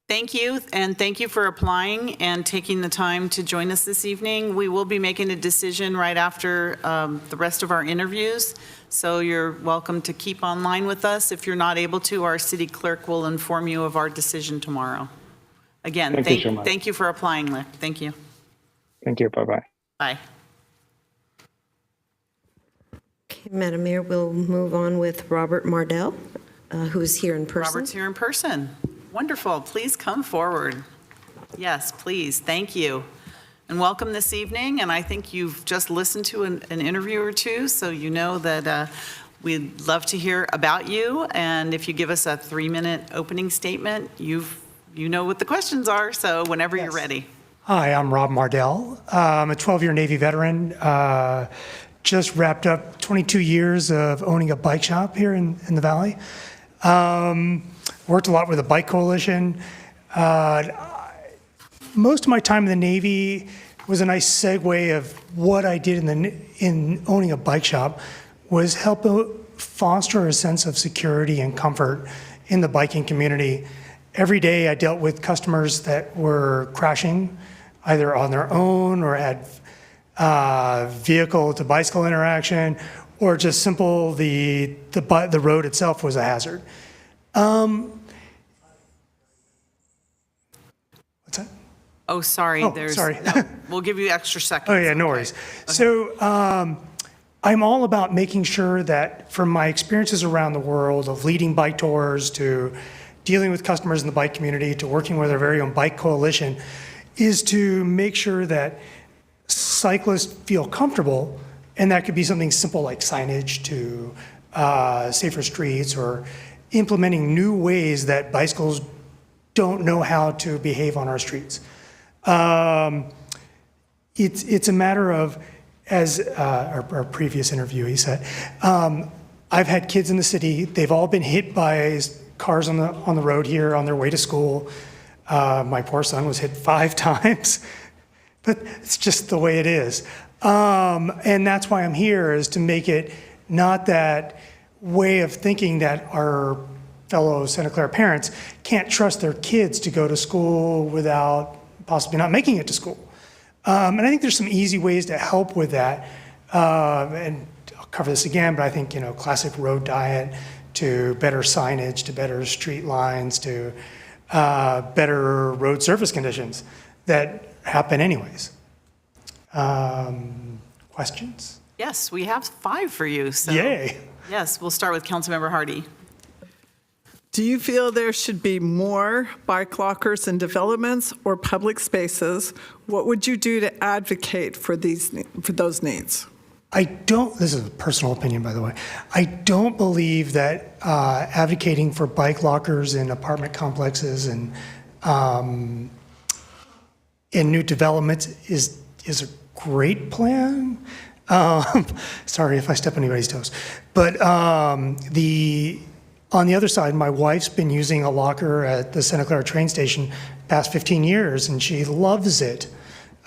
Thank you, and thank you for applying and taking the time to join us this evening. We will be making a decision right after the rest of our interviews, so you're welcome to keep online with us. If you're not able to, our city clerk will inform you of our decision tomorrow. Again, Thank you so much. thank you for applying, Lick. Thank you. Thank you. Bye-bye. Bye. Okay, Madam Mayor, we'll move on with Robert Mardell, who's here in person. Robert's here in person. Wonderful. Please come forward. Yes, please. Thank you. And welcome this evening. And I think you've just listened to an interview or two, so you know that we'd love to hear about you. And if you give us a 3-minute opening statement, you know what the questions are, so whenever you're ready. Hi, I'm Rob Mardell. I'm a 12-year Navy veteran. Just wrapped up 22 years of owning a bike shop here in the Valley. Worked a lot with the Bike Coalition. Most of my time in the Navy was a nice segue of what I did in owning a bike shop was help foster a sense of security and comfort in the biking community. Every day I dealt with customers that were crashing either on their own or had vehicle to bicycle interaction, or just simple the road itself was a hazard. What's that? Oh, sorry. Sorry. No, we'll give you extra seconds. Oh, yeah, no worries. So I'm all about making sure that from my experiences around the world of leading bike tours to dealing with customers in the bike community to working with our very own bike coalition is to make sure that cyclists feel comfortable, and that could be something simple like signage to safer streets or implementing new ways that bicycles don't know how to behave on our streets. It's a matter of, as our previous interviewee said, I've had kids in the city. They've all been hit by cars on the road here on their way to school. My poor son was hit 5 times, but it's just the way it is. And that's why I'm here, is to make it not that way of thinking that our fellow Santa Clara parents can't trust their kids to go to school without possibly not making it to school. And I think there's some easy ways to help with that. And I'll cover this again, but I think, classic road diet to better signage, to better street lines, to better road surface conditions that happen anyways. Questions? Yes, we have 5 for you. So Yay. Yes, we'll start with Councilmember Hardy. Do you feel there should be more bike lockers in developments or public spaces? What would you do to advocate for those needs? This is a personal opinion, by the way. I don't believe that advocating for bike lockers in apartment complexes and in new developments is a great plan. Sorry if I step on anybody's toes. But on the other side, my wife's been using a locker at the Santa Clara train station past 15 years, and she loves it.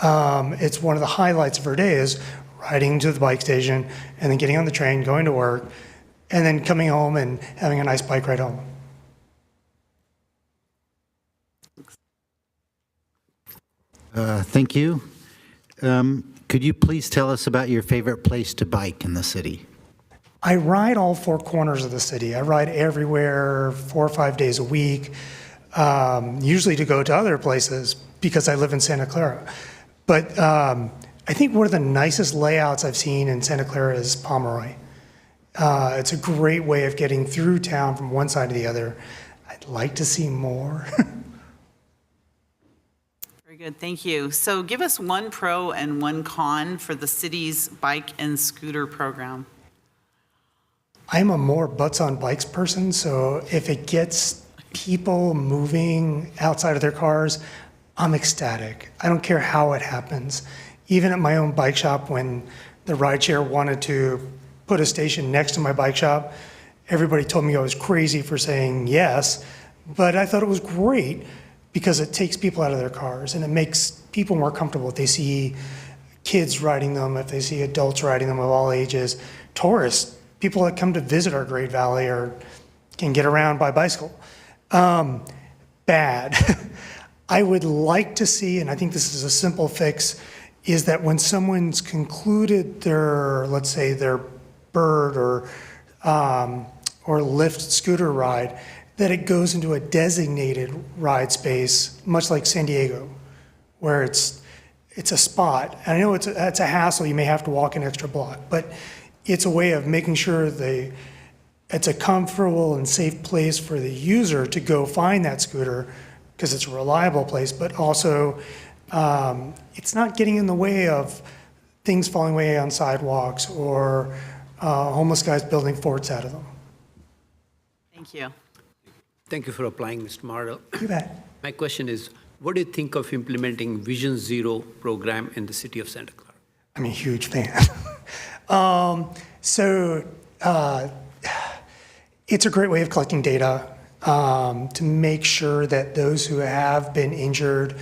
It's one of the highlights of her day is riding to the bike station and then getting on the train, going to work, and then coming home and having a nice bike ride home. Thank you. Could you please tell us about your favorite place to bike in the city? I ride all 4 corners of the city. I ride everywhere 4 or 5 days a week, usually to go to other places because I live in Santa Clara. But I think one of the nicest layouts I've seen in Santa Clara is Pomeroy. It's a great way of getting through town from one side to the other. I'd like to see more. Very good, thank you. So give us 1 pro and 1 con for the city's bike and scooter program. I'm a more butts on bikes person, so if it gets people moving outside of their cars, I'm ecstatic. I don't care how it happens. Even at my own bike shop, when the rideshare wanted to put a station next to my bike shop, everybody told me I was crazy for saying yes, but I thought it was great because it takes people out of their cars and it makes people more comfortable if they see kids riding them, if they see adults riding them of all ages, tourists, people that come to visit our great valley or can get around by bicycle. Bad. I would like to see, and I think this is a simple fix, is that when someone's concluded their, let's say, their bird or Lyft scooter ride, that it goes into a designated ride space, much like San Diego, where it's a spot. And I know it's a hassle, you may have to walk an extra block, but it's a way of making sure it's a comfortable and safe place for the user to go find that scooter because it's a reliable place, but also it's not getting in the way of things falling away on sidewalks or homeless guys building forts out of them. Thank you. Thank you for applying, Mr. Martel. You bet. My question is, what do you think of implementing Vision Zero program in the city of Santa Clara? I'm a huge fan. It's a great way of collecting data to make sure that those who have been injured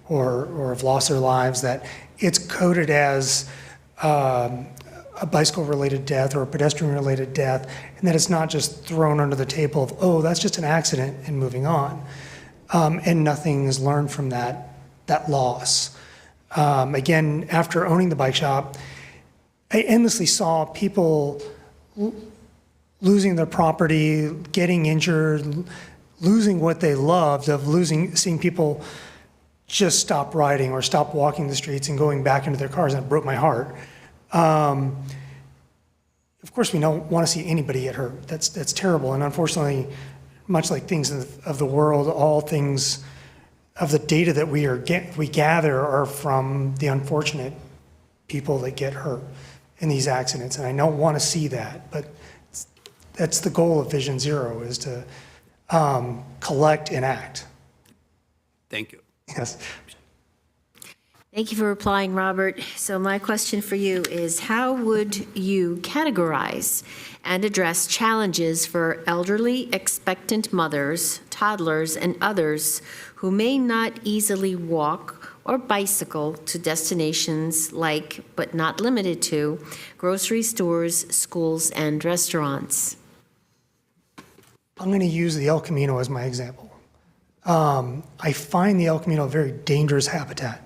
or have lost their lives, that it's coded as a bicycle-related death or a pedestrian-related death, and that it's not just thrown under the table of, oh, that's just an accident and moving on. And nothing is learned from that loss. Again, after owning the bike shop, I endlessly saw people losing their property, getting injured, losing what they loved, seeing people just stop riding or stop walking the streets and going back into their cars, and it broke my heart. Of course, we don't want to see anybody get hurt. That's terrible, and unfortunately, much like things of the world, all things of the data that we gather are from the unfortunate people that get hurt in these accidents, and I don't want to see that, but that's the goal of Vision Zero, is to collect and act. Thank you. Yes. Thank you for replying, Robert. So my question for you is, how would you categorize and address challenges for elderly, expectant mothers, toddlers, and others who may not easily walk or bicycle to destinations like, but not limited to, grocery stores, schools, and restaurants? I'm going to use the El Camino as my example. I find the El Camino a very dangerous habitat.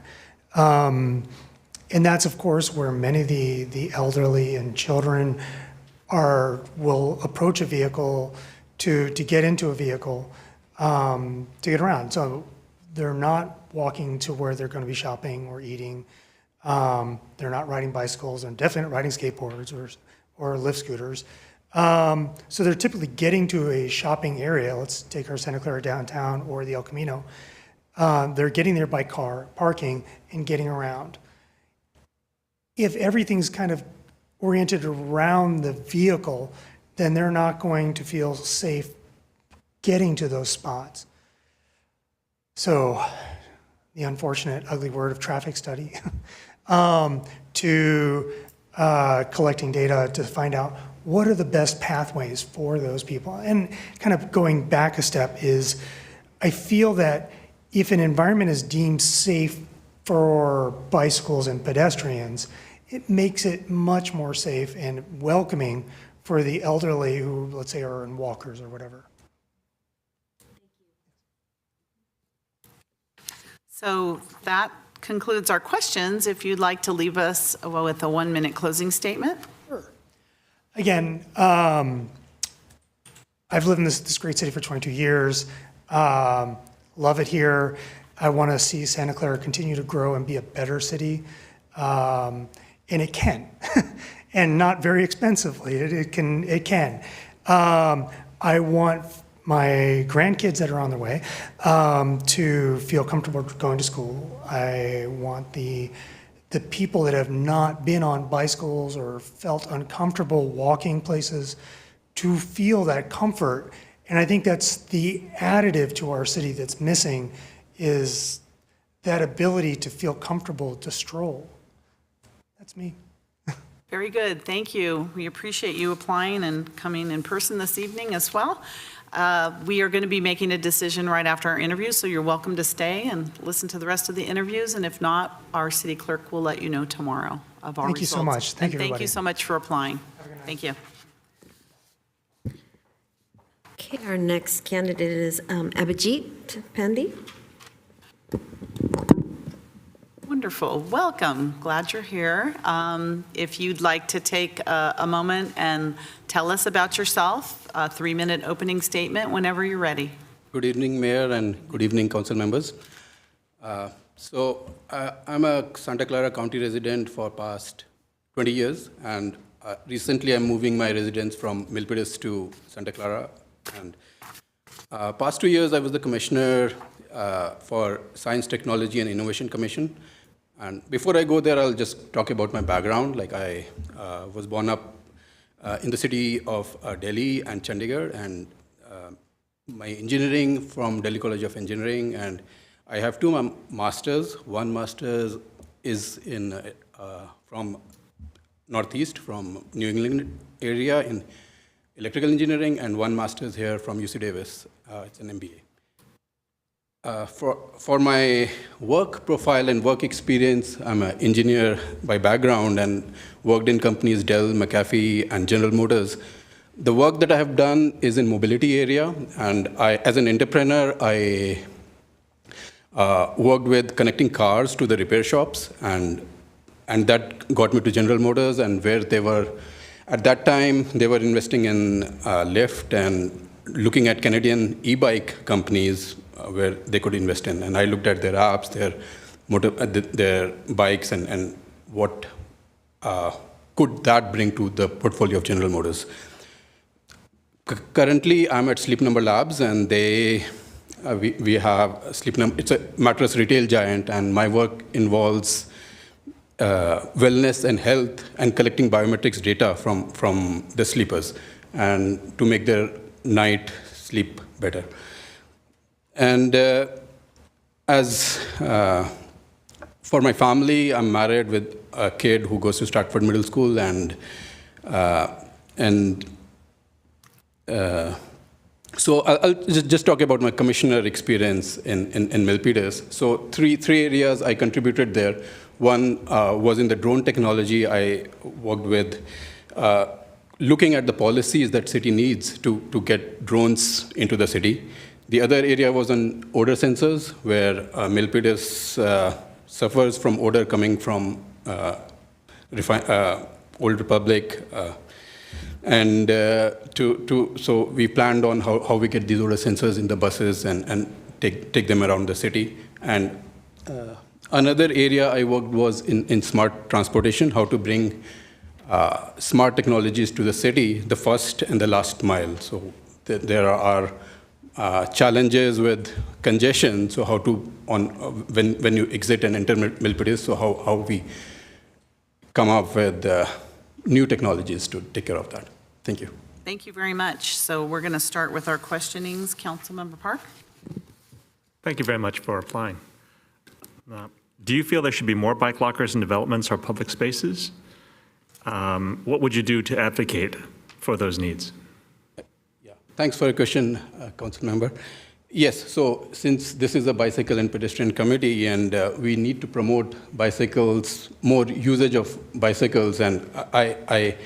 And that's, of course, where many of the elderly and children will approach a vehicle to get into a vehicle to get around. So they're not walking to where they're going to be shopping or eating. They're not riding bicycles, and definitely not riding skateboards or lift scooters. So they're typically getting to a shopping area. Let's take our Santa Clara downtown or the El Camino. They're getting there by car, parking, and getting around. If everything's kind of oriented around the vehicle, then they're not going to feel safe getting to those spots. So the unfortunate, ugly word of traffic study, to collecting data to find out what are the best pathways for those people. And kind of going back a step is, I feel that if an environment is deemed safe for bicycles and pedestrians, it makes it much more safe and welcoming for the elderly who, let's say, are in walkers or whatever. So that concludes our questions. If you'd like to leave us with a 1-minute closing statement. Again, I've lived in this great city for 22 years. Love it here. I want to see Santa Clara continue to grow and be a better city. And it can, and not very expensively. It can. I want my grandkids that are on their way to feel comfortable going to school. I want the people that have not been on bicycles or felt uncomfortable walking places to feel that comfort. And I think that's the additive to our city that's missing, is that ability to feel comfortable to stroll. That's me. Very good, thank you. We appreciate you applying and coming in person this evening as well. We are going to be making a decision right after our interview, so you're welcome to stay and listen to the rest of the interviews. And if not, our city clerk will let you know tomorrow of our results. Thank you so much. Thank you, Thank everybody. you so much for applying. Thank you. Okay, our next candidate is Abhijit Pandey. Wonderful. Welcome. Glad you're here. If you'd like to take a moment and tell us about yourself, a 3-minute opening statement whenever you're ready. Good evening, Mayor, and good evening, council members. I'm a Santa Clara County resident for past 20 years, and recently I'm moving my residence from Milpitas to Santa Clara. And past 2 years, I was the commissioner for Science, Technology, and Innovation Commission. And before I go there, I'll just talk about my background. Like I was born up in the city of Delhi and Chandigarh, and my engineering from Delhi College of Engineering, and I have 2 masters. One master's is from Northeast, from New England area in electrical engineering, and one master's here from UC Davis. It's an MBA. For my work profile and work experience, I'm an engineer by background and worked in companies Dell, McAfee, and General Motors. The work that I have done is in mobility area, and as an entrepreneur, I worked with connecting cars to the repair shops, and that got me to General Motors, and where they were, at that time, they were investing in Lyft and looking at Canadian e-bike companies where they could invest in. And I looked at their apps, their bikes, and what could that bring to the portfolio of General Motors. Currently, I'm at Sleep Number Labs, and we have Sleep Number. It's a mattress retail giant, and my work involves wellness and health and collecting biometrics data from the sleepers and to make their night sleep better. And For my family, I'm married with a kid who goes to Stratford Middle School, so I'll just talk about my commissioner experience in Milpitas. So three areas I contributed there. One was in the drone technology. I worked with looking at the policies that city needs to get drones into the city. The other area was on odor sensors, where Milpitas suffers from odor coming from Old Republic. So we planned on how we get these odor sensors in the buses and take them around the city. And another area I worked was in smart transportation, how to bring smart technologies to the city, the first and the last mile. So there are challenges with congestion. So how to, when you exit and enter Milpitas, so how we come up with new technologies to take care of that. Thank you. Thank you very much. So we're going to start with our questionings. Councilmember Park? Thank you very much for applying. Do you feel there should be more bike lockers in developments or public spaces? What would you do to advocate for those needs? Yeah, thanks for your question, Council Member. Yes, so since this is a bicycle and pedestrian committee, and we need to promote bicycles, more usage of bicycles, and I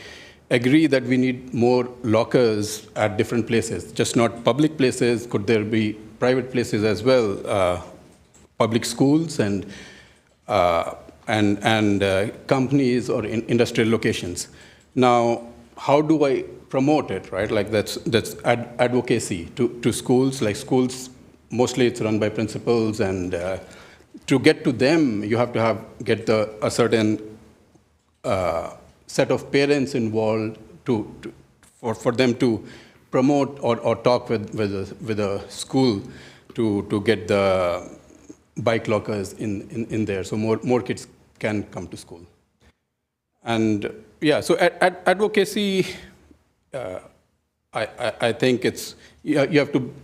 agree that we need more lockers at different places, just not public places. Could there be private places as well, public schools and companies or industrial locations? Now, how do I promote it, right? Like that's advocacy to schools. Like schools, mostly it's run by principals, and to get to them, you have to get a certain set of parents involved for them to promote or talk with a school to get the bike lockers in there, so more kids can come to school. And yeah, so advocacy, I think you have to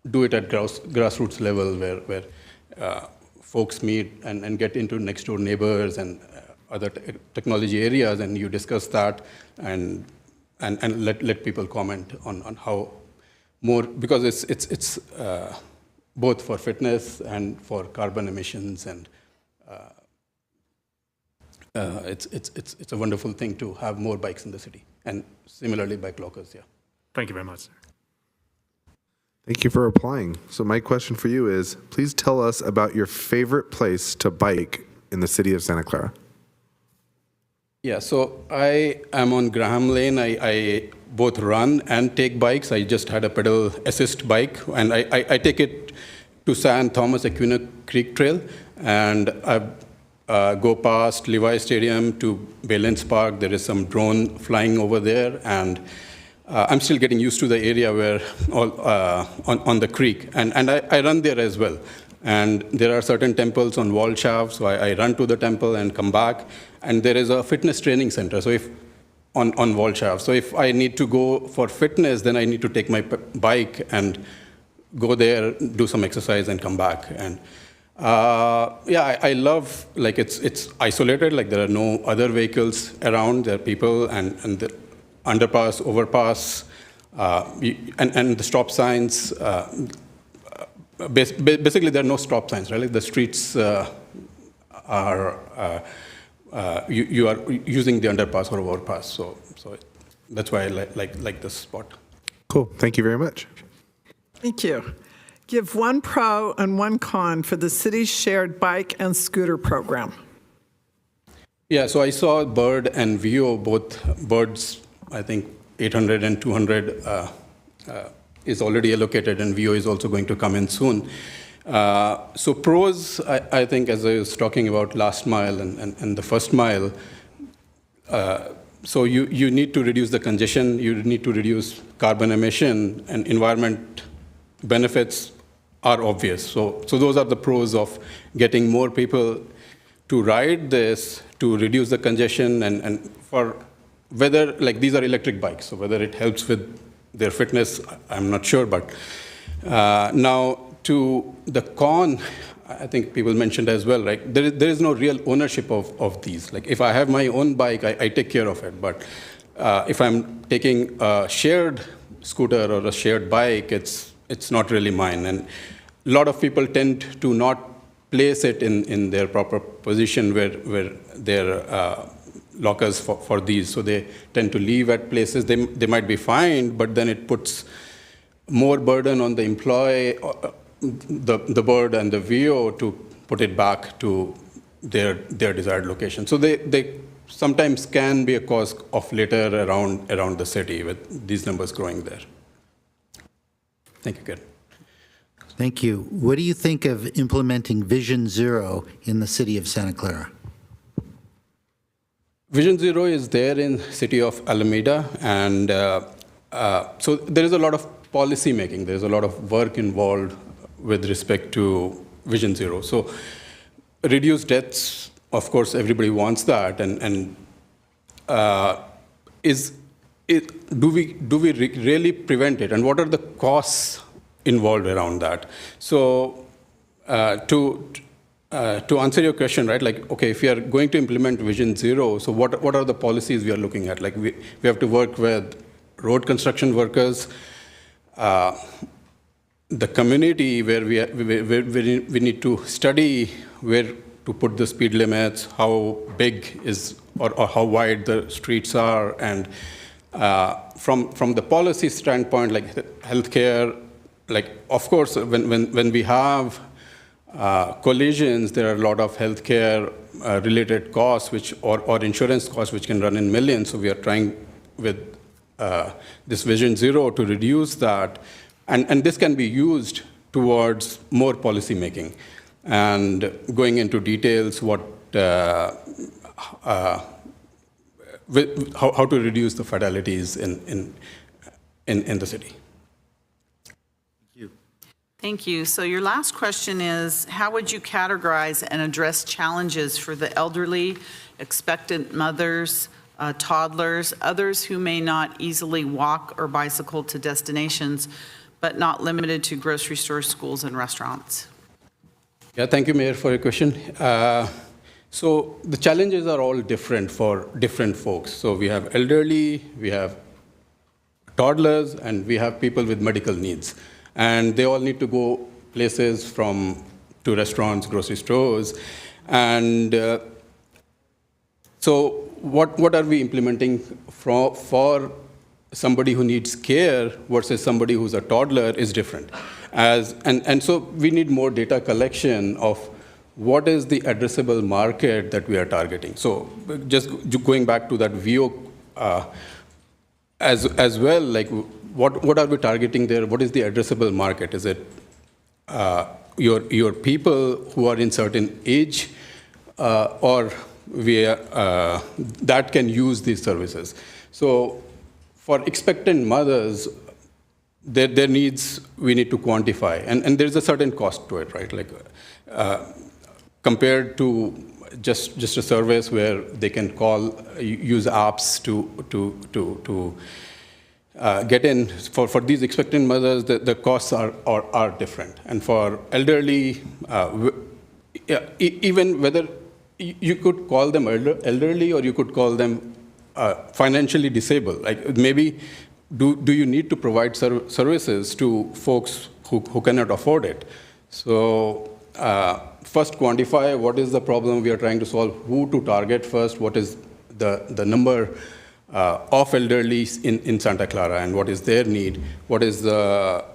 do it at grassroots level, where folks meet and get into next door neighbors and other technology areas, and you discuss that and let people comment on how more, because it's both for fitness and for carbon emissions, and it's a wonderful thing to have more bikes in the city, and similarly bike lockers. Yeah. Thank you very much, sir. Thank you for applying. So my question for you is, please tell us about your favorite place to bike in the city of Santa Clara. Yeah, so I am on Graham Lane. I both run and take bikes. I just had a pedal assist bike, and I take it to San Thomas Aquinas Creek Trail, and I go past Levi Stadium to Baylands Park. There is some drone flying over there, and I'm still getting used to the area where on the creek, and I run there as well. And there are certain temples on wall shafts, so I run to the temple and come back. And there is a fitness training center, so if on wall shafts. So if I need to go for fitness, then I need to take my bike and go there, do some exercise, and come back. And yeah, I love, like, it's isolated, like there are no other vehicles around. There are people and the underpass, overpass, and the stop signs. Basically, there are no stop signs, right? Like the streets are, you are using the underpass or overpass. So that's why I like this spot. Cool. Thank you very much. Thank you. Give one pro and one con for the city's shared bike and scooter program. Yeah, so I saw Bird and Vio, both Bird's, I think, 800 and 200 is already allocated, and Vio is also going to come in soon. So pros, I think, as I was talking about last mile and the first mile, so you need to reduce the congestion, you need to reduce carbon emission, and environment benefits are obvious. So those are the pros of getting more people to ride this, to reduce the congestion, and for whether, like, these are electric bikes, so whether it helps with their fitness, I'm not sure. But now to the con, I think people mentioned as well, right? There is no real ownership of these. Like if I have my own bike, I take care of it. But if I'm taking a shared scooter or a shared bike, it's not really mine. And a lot of people tend to not place it in their proper position where their lockers for these. So they tend to leave at places. They might be fined, but then it puts more burden on the employee, the bird and the VO to put it back to their desired location. So they sometimes can be a cause of litter around the city with these numbers growing there. Thank you, Ken. Thank you. What do you think of implementing Vision Zero in the city of Santa Clara? Vision Zero is there in city of Alameda, and so there is a lot of policy making. There's a lot of work involved with respect to Vision Zero. So reduce deaths, of course, everybody wants that, and do we really prevent it, and what are the costs involved around that? So to answer your question, right, like, okay, if we are going to implement Vision Zero, so what are the policies we are looking at? Like we have to work with road construction workers, the community where we need to study where to put the speed limits, how big is or how wide the streets are, and from the policy standpoint, like healthcare, like of course when we have collisions, there are a lot of healthcare related costs or insurance costs which can run in millions. So we are trying with this Vision Zero to reduce that, and this can be used towards more policy making and going into details how to reduce the fatalities in the city. Thank you. So your last question is, how would you categorize and address challenges for the elderly, expectant mothers, toddlers, others who may not easily walk or bicycle to destinations, but not limited to grocery stores, schools, and restaurants? Yeah, thank you, Mayor, for your question. So the challenges are all different for different folks. So we have elderly, we have toddlers, and we have people with medical needs. And they all need to go places to restaurants, grocery stores. And so what are we implementing for somebody who needs care versus somebody who's a toddler is different. And so we need more data collection of what is the addressable market that we are targeting. So just going back to that VO as well, like what are we targeting there? What is the addressable market? Is it your people who are in certain age or that can use these services? So for expectant mothers, their needs we need to quantify, and there's a certain cost to it, right? Like compared to just a service where they can use apps to get in. For these expectant mothers, the costs are different, and for elderly, even whether you could call them elderly or you could call them financially disabled, like maybe. Do you need to provide services to folks who cannot afford it? So first quantify what is the problem we are trying to solve, who to target first, what is the number of elderly in Santa Clara and what is their need, what is the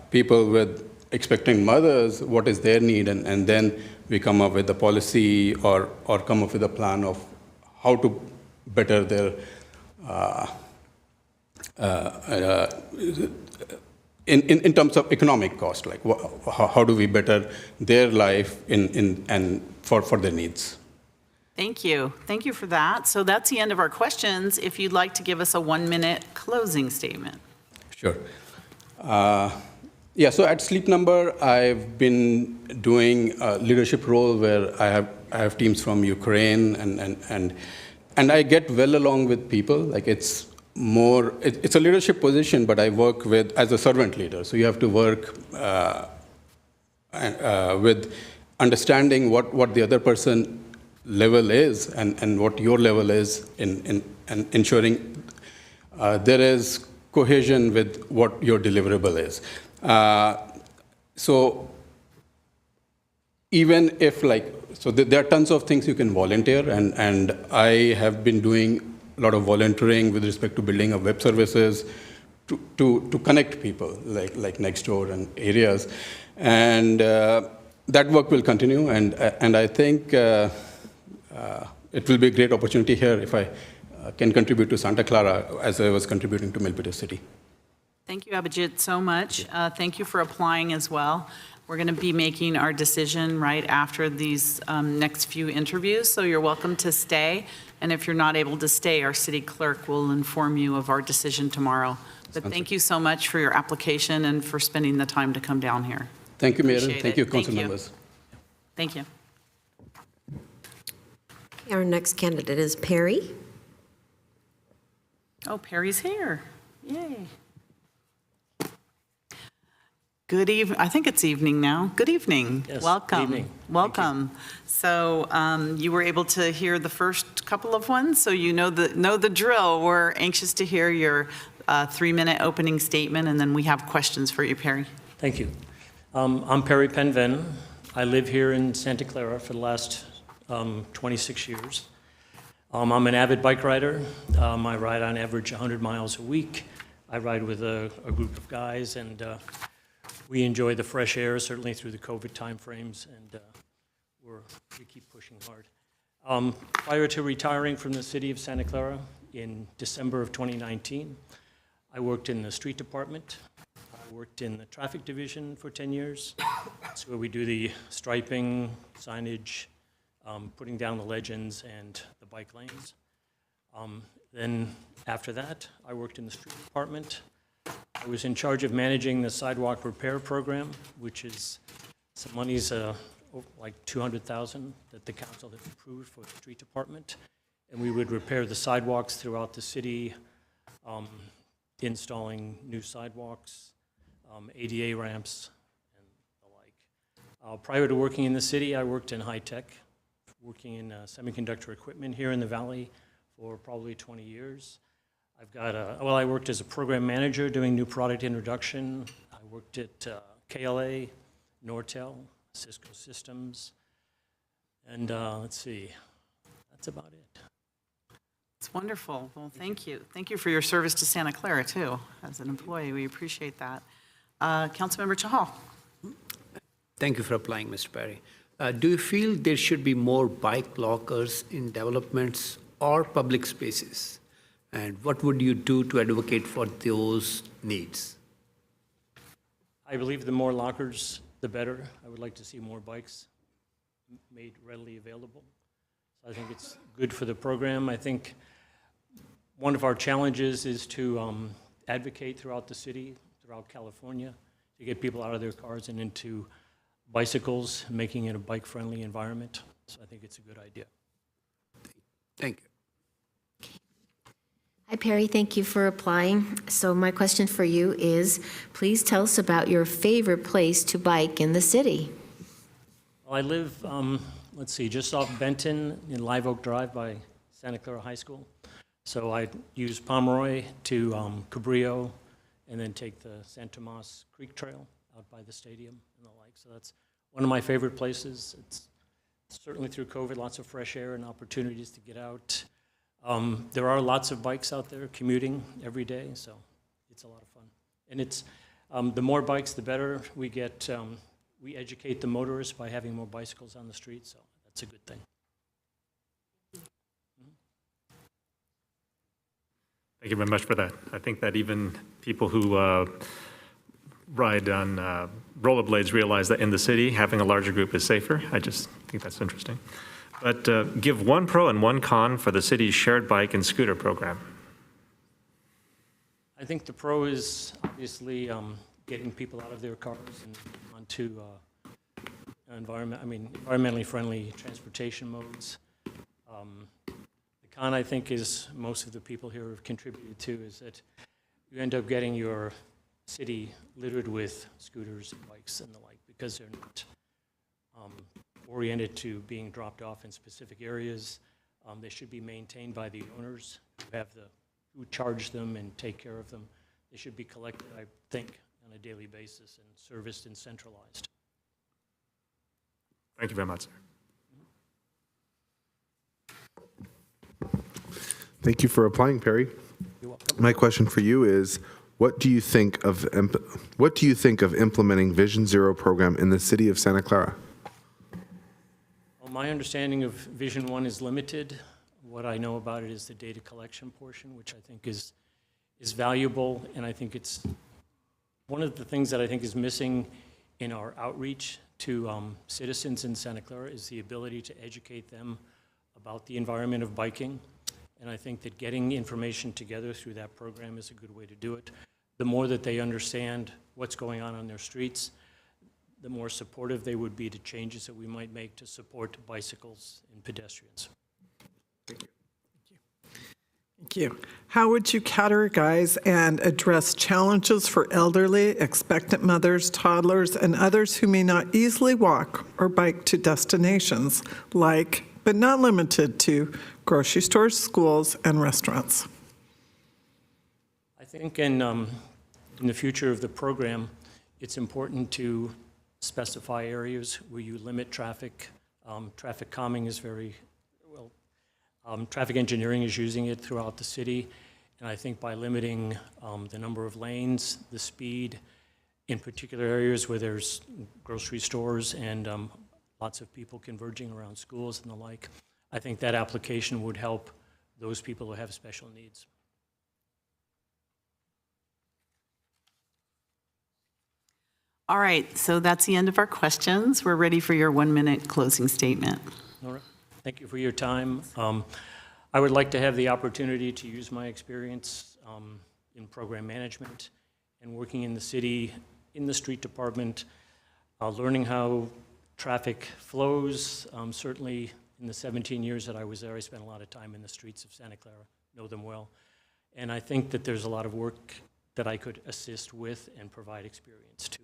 people with expecting mothers, what is their need, and then we come up with a policy or come up with a plan of how to better their in terms of economic cost, like how do we better their life and for their needs. Thank you. Thank you for that. So that's the end of our questions. If you'd like to give us a 1-minute closing statement. Sure. Yeah, so at Sleep Number, I've been doing a leadership role where I have teams from Ukraine and I get well along with people. Like it's a leadership position, but I work as a servant leader. So you have to work with understanding what the other person level is and what your level is in ensuring there is cohesion with what your deliverable is. So even if there are tons of things you can volunteer, and I have been doing a lot of volunteering with respect to building of web services to connect people like Nextdoor and areas, and that work will continue, and I think it will be a great opportunity here if I can contribute to Santa Clara as I was contributing to Milpitas City. Thank you, Abhijit, so much. Thank you for applying as well. We're going to be making our decision right after these next few interviews, so you're welcome to stay. And if you're not able to stay, our city clerk will inform you of our decision tomorrow. But thank you so much for your application and for spending the time to come down here. Thank you, Mayor. Appreciate Thank you, it. council members. Thank you. Our next candidate is Perry. Oh, Perry's here. Yay. Good evening. I think it's evening now. Good evening. Yes, Welcome. good evening. Welcome. So you were able to hear the first couple of ones, so you know the drill. We're anxious to hear your 3-minute opening statement, and then we have questions for you, Perry. Thank you. I'm Perry Penven. I live here in Santa Clara for the last 26 years. I'm an avid bike rider. I ride on average 100 miles a week. I ride with a group of guys, and we enjoy the fresh air, certainly through the COVID timeframes, and we keep pushing hard. Prior to retiring from the city of Santa Clara in December of 2019, I worked in the street department. I worked in the traffic division for 10 years. That's where we do the striping, signage, putting down the legends, and the bike lanes. Then after that, I worked in the street department. I was in charge of managing the sidewalk repair program, which is some money's like $200,000 that the council has approved for the street department. And we would repair the sidewalks throughout the city, installing new sidewalks, ADA ramps, and the like. Prior to working in the city, I worked in high tech, working in semiconductor equipment here in the Valley for probably 20 years. I worked as a program manager doing new product introduction. I worked at KLA, Nortel, Cisco Systems, and let's see, that's about it. It's wonderful. Well, thank you. Thank you for your service to Santa Clara, too, as an employee. We appreciate that. Councilmember Chahal. Thank you for applying, Mr. Perry. Do you feel there should be more bike lockers in developments or public spaces? And what would you do to advocate for those needs? I believe the more lockers, the better. I would like to see more bikes made readily available. So I think it's good for the program. I think one of our challenges is to advocate throughout the city, throughout California, to get people out of their cars and into bicycles, making it a bike-friendly environment. So I think it's a good idea. Thank you. Hi, Perry. Thank you for applying. So my question for you is, please tell us about your favorite place to bike in the city. Well, I live, let's see, just off Benton in Live Oak Drive by Santa Clara High School. So I use Pomeroy to Cabrillo, and then take the San Tomas Creek Trail out by the stadium and the like. So that's one of my favorite places. It's certainly through COVID, lots of fresh air and opportunities to get out. There are lots of bikes out there commuting every day, so it's a lot of fun. And it's the more bikes, the better. We get we educate the motorists by having more bicycles on the street, so that's a good thing. Thank you very much for that. I think that even people who ride on rollerblades realize that in the city, having a larger group is safer. I just think that's interesting. But give one pro and one con for the city's shared bike and scooter program. I think the pro is obviously getting people out of their cars and onto environmentally friendly transportation modes. The con, I think, is most of the people here have contributed to is that you end up getting your city littered with scooters and bikes and the like because they're not oriented to being dropped off in specific areas. They should be maintained by the owners who charge them and take care of them. They should be collected, I think, on a daily basis and serviced and centralized. Thank you very much, sir. Thank you for applying, Perry. You're welcome. My question for you is, what do you think of implementing Vision Zero program in the city of Santa Clara? Well, my understanding of Vision 1 is limited. What I know about it is the data collection portion, which I think is valuable, and I think it's one of the things that I think is missing in our outreach to citizens in Santa Clara is the ability to educate them about the environment of biking. And I think that getting information together through that program is a good way to do it. The more that they understand what's going on their streets, the more supportive they would be to changes that we might make to support bicycles and pedestrians. Thank you. Thank you. How would you categorize and address challenges for elderly, expectant mothers, toddlers, and others who may not easily walk or bike to destinations like, but not limited to, grocery stores, schools, and restaurants? I think in the future of the program, it's important to specify areas where you limit traffic. Traffic calming is very well. Traffic engineering is using it throughout the city, and I think by limiting the number of lanes, the speed, in particular areas where there's grocery stores and lots of people converging around schools and the like, I think that application would help those people who have special needs. All right, so that's the end of our questions. We're ready for your 1-minute closing statement. All right. Thank you for your time. I would like to have the opportunity to use my experience in program management and working in the city, in the street department, learning how traffic flows. Certainly in the 17 years that I was there, I spent a lot of time in the streets of Santa Clara, know them well. And I think that there's a lot of work that I could assist with and provide experience to.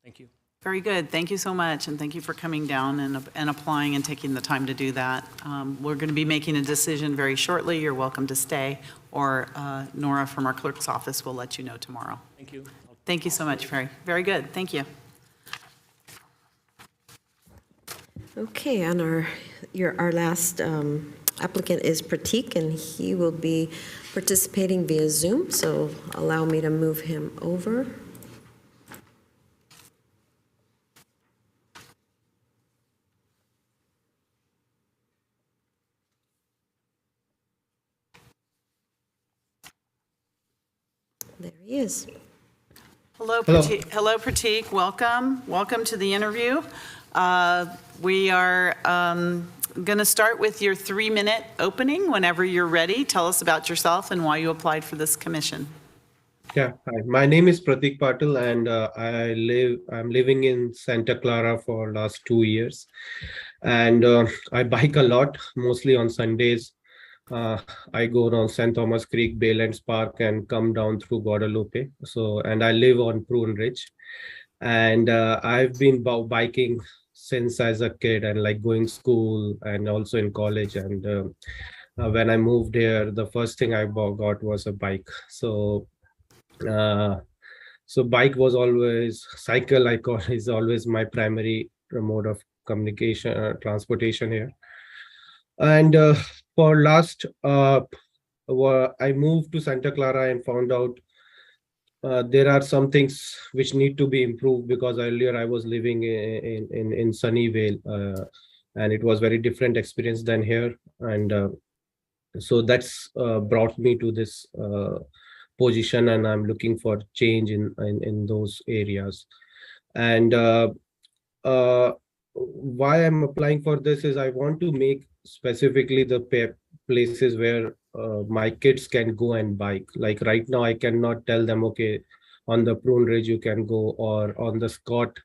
Thank you. Very good. Thank you so much, and thank you for coming down and applying and taking the time to do that. We're going to be making a decision very shortly. You're welcome to stay, or Nora from our clerk's office will let you know tomorrow. Thank you. Thank you so much, Perry. Very good. Thank you. Okay, and our last applicant is Pratik, and he will be participating via Zoom, so allow me to move him over. There he is. Hello, Pratik. Hello, Pratik. Welcome. Welcome to the interview. We are going to start with your 3-minute opening whenever you're ready. Tell us about yourself and why you applied for this commission. Yeah, hi. My name is Pratik Patil, and I'm living in Santa Clara for last 2 years, and I bike a lot, mostly on Sundays. I go down St. Thomas Creek, Baylands Park, and come down through Guadalupe. And I live on Prune Ridge, and I've been biking since as a kid, and like going school and also in college. And when I moved here, the first thing I got was a bike. So bike was always, cycle I call is always my primary mode of communication, transportation here. And for last, I moved to Santa Clara and found out there are some things which need to be improved, because earlier I was living in Sunnyvale, and it was very different experience than here. And so that's brought me to this position, and I'm looking for change in those areas. And why I'm applying for this is I want to make specifically the places where my kids can go and bike. Like right now, I cannot tell them, okay, on the Prune Ridge you can go, or on the Scott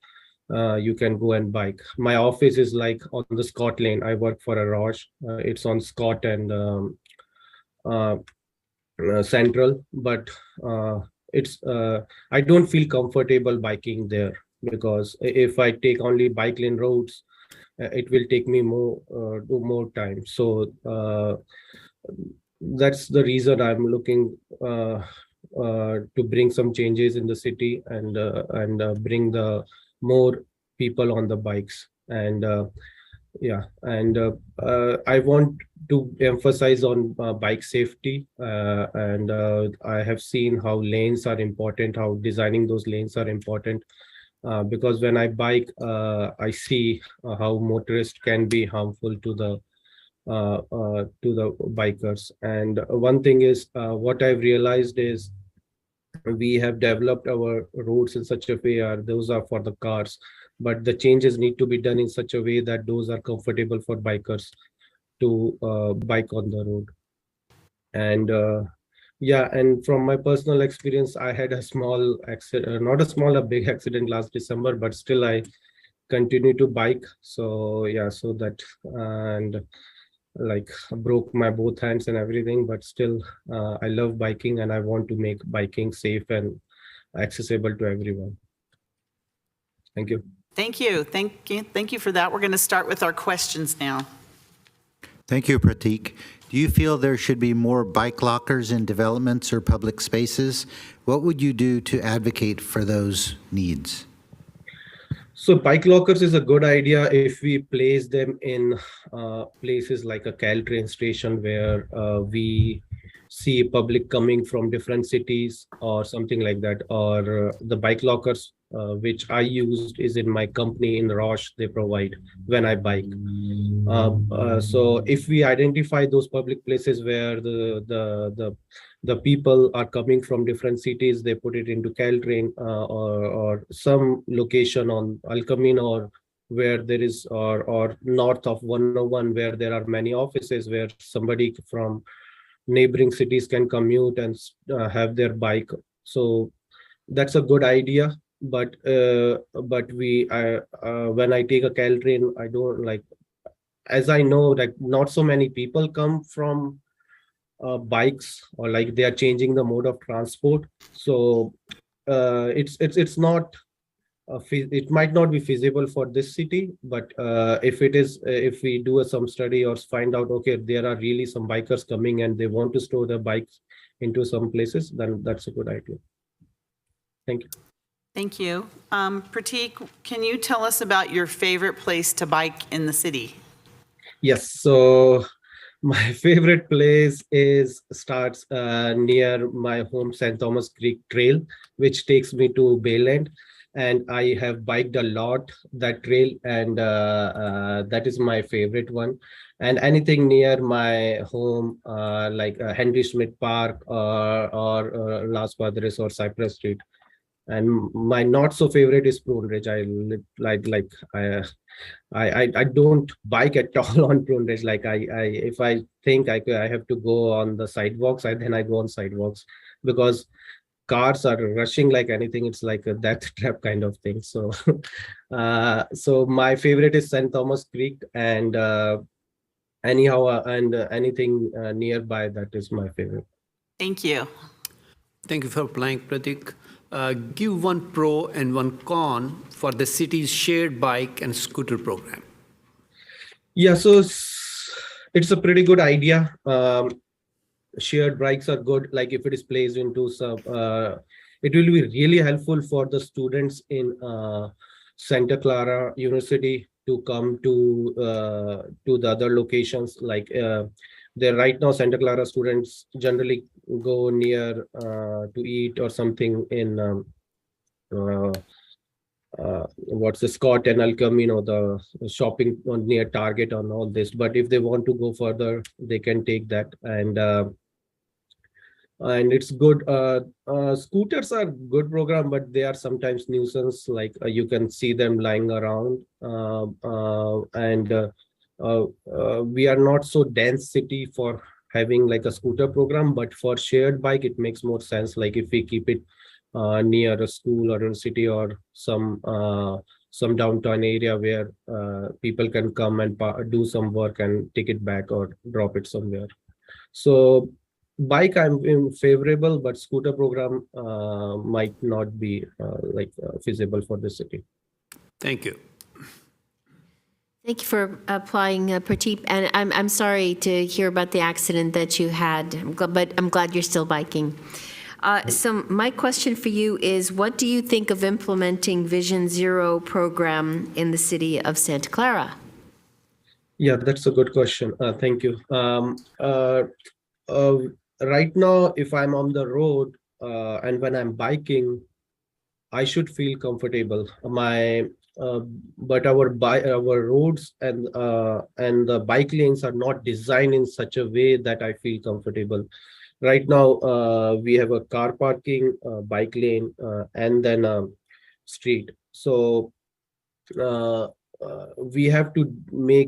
you can go and bike. My office is like on the Scott Lane. I work for a Roche. It's on Scott and Central, but it's I don't feel comfortable biking there. because if I take only bike lane roads, it will take me more time. So that's the reason I'm looking to bring some changes in the city and bring the more people on the bikes. And I want to emphasize on bike safety, and I have seen how lanes are important, how designing those lanes are important, because when I bike, I see how motorists can be harmful to the bikers. And one thing is, what I've realized is we have developed our roads in such a way, those are for the cars, but the changes need to be done in such a way that those are comfortable for bikers to bike on the road. And and from my personal experience, I had a small accident, not a small, a big accident last December, but still I continue to bike. So so that, and like broke my both hands and everything, but still I love biking and I want to make biking safe and accessible to everyone. Thank you. Thank you. Thank you for that. We're going to start with our questions now. Thank you, Pratik. Do you feel there should be more bike lockers in developments or public spaces? What would you do to advocate for those needs? So bike lockers is a good idea if we place them in places like a Caltrain station where we see public coming from different cities or something like that, or the bike lockers which I used is in my company in Roche, they provide when I bike. So if we identify those public places where the people are coming from different cities, they put it into Caltrain or some location on El Camino, or where there is, or north of 101 where there are many offices where somebody from neighboring cities can commute and have their bike. So that's a good idea. But when I take a Caltrain, I don't like, as I know that not so many people come from bikes, or like they are changing the mode of transport. So it's not it might not be feasible for this city, but if it is, if we do some study or find out, okay, there are really some bikers coming and they want to store their bikes into some places, then that's a good idea. Thank you. Thank you. Pratik, can you tell us about your favorite place to bike in the city? Yes, so my favorite place starts near my home, St. Thomas Creek Trail, which takes me to Bayland. And I have biked a lot that trail, and that is my favorite one. And anything near my home, like Henry Smith Park or Las Padres or Cypress Street. And my not so favorite is Prune Ridge. I don't bike at all on Prune Ridge. Like if I think I have to go on the sidewalks, then I go on sidewalks, because cars are rushing like anything. It's like a death trap kind of thing. So so my favorite is St. Thomas Creek, and anything nearby, that is my favorite. Thank you. Thank you for applying, Pratik. Give one pro and one con for the city's shared bike and scooter program. Yeah, so it's a pretty good idea. Shared bikes are good. Like if it is placed into some, it will be really helpful for the students in Santa Clara University to come to the other locations. Like there right now, Santa Clara students generally go near to eat or something in what's the Scott and El Camino, the shopping near Target and all this. But if they want to go further, they can take that. And it's good. Scooters are good program, but they are sometimes nuisance. Like you can see them lying around, we are not so dense city for having like a scooter program. But for shared bike, it makes more sense. Like if we keep it near a school or a city or some downtown area where people can come and do some work and take it back or drop it somewhere. So bike I'm in favorable, but scooter program might not be feasible for the city. Thank you. Thank you for applying, Prateep. And I'm sorry to hear about the accident that you had, but I'm glad you're still biking. So my question for you is, what do you think of implementing Vision Zero program in the city of Santa Clara? Yeah, that's a good question. Thank you. Right now, if I'm on the road and when I'm biking, I should feel comfortable. But our roads and the bike lanes are not designed in such a way that I feel comfortable. Right now, we have a car parking, bike lane, and then a street. So we have to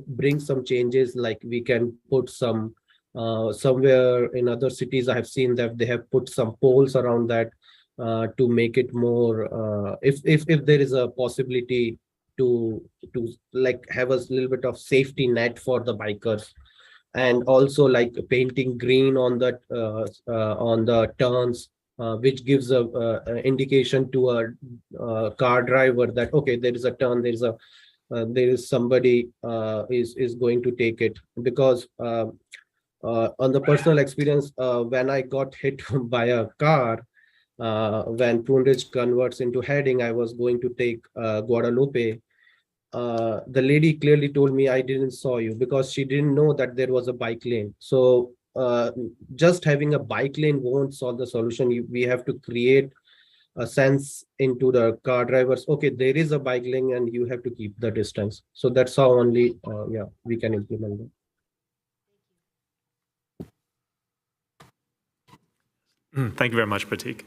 bring some changes, like we can put some somewhere in other cities I have seen that they have put some poles around that to make it more if there is a possibility to like have a little bit of safety net for the bikers, and also like painting green on the turns, which gives a indication to a car driver that okay, there is a turn, there is somebody is going to take it. Because on the personal experience, when I got hit by a car, when Prune Ridge converts into heading, I was going to take Guadalupe. The lady clearly told me, I didn't saw you, because she didn't know that there was a bike lane. So just having a bike lane won't solve the solution. We have to create a sense into the car drivers. Okay, there is a bike lane and you have to keep the distance. So that's how only we can implement it. Thank you very much, Prateek.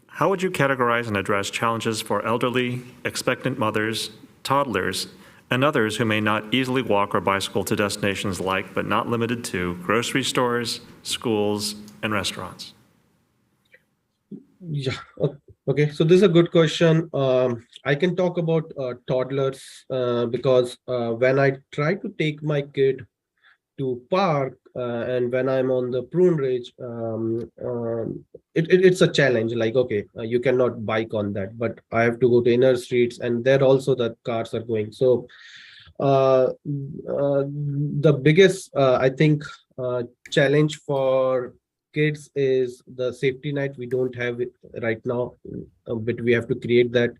How would you categorize and address challenges for elderly, expectant mothers, toddlers, and others who may not easily walk or bicycle to destinations like, but not limited to, grocery stores, schools, and restaurants? Yeah, okay. So this is a good question. I can talk about toddlers because when I try to take my kid to park and when I'm on the Prune Ridge, it's a challenge. Like, okay, you cannot bike on that, but I have to go to inner streets, and there also the cars are going. So the biggest, I think, challenge for kids is the safety net. We don't have it right now, but we have to create that.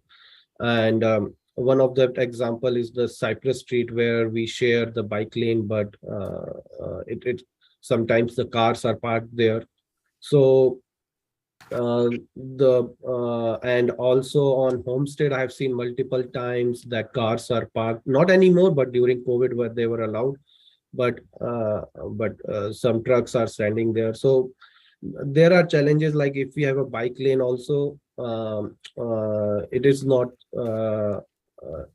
And one of the example is the Cypress Street, where we share the bike lane, but sometimes the cars are parked there. So and also on Homestead, I have seen multiple times that cars are parked, not anymore, but during COVID where they were allowed, but some trucks are standing there. So there are challenges, like if we have a bike lane also, it is not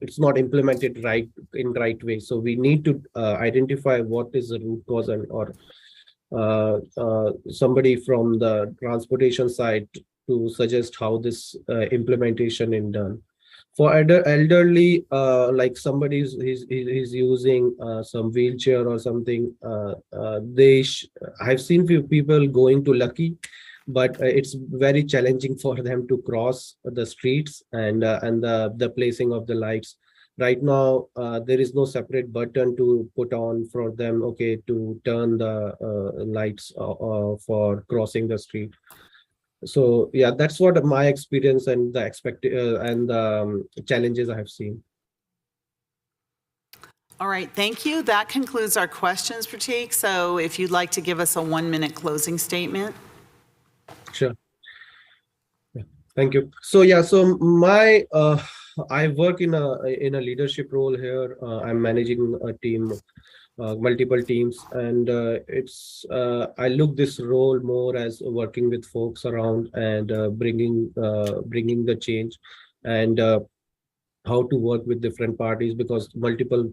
it's not implemented in right way. So we need to identify what is the root cause, and or somebody from the transportation side to suggest how this implementation is done. For elderly, like somebody is using some wheelchair or something, I've seen few people going to Lucky, but it's very challenging for them to cross the streets and the placing of the lights. Right now, there is no separate button to put on for them, okay, to turn the lights for crossing the street. So yeah, that's what my experience and the challenges I have seen. All right, thank you. That concludes our questions, Prateek. So if you'd like to give us a 1-minute closing statement. Sure. Yeah. Thank you. So yeah, so my I work in a leadership role here. I'm managing a team, multiple teams, and it's I look this role more as working with folks around and bringing the change, and how to work with different parties, because multiple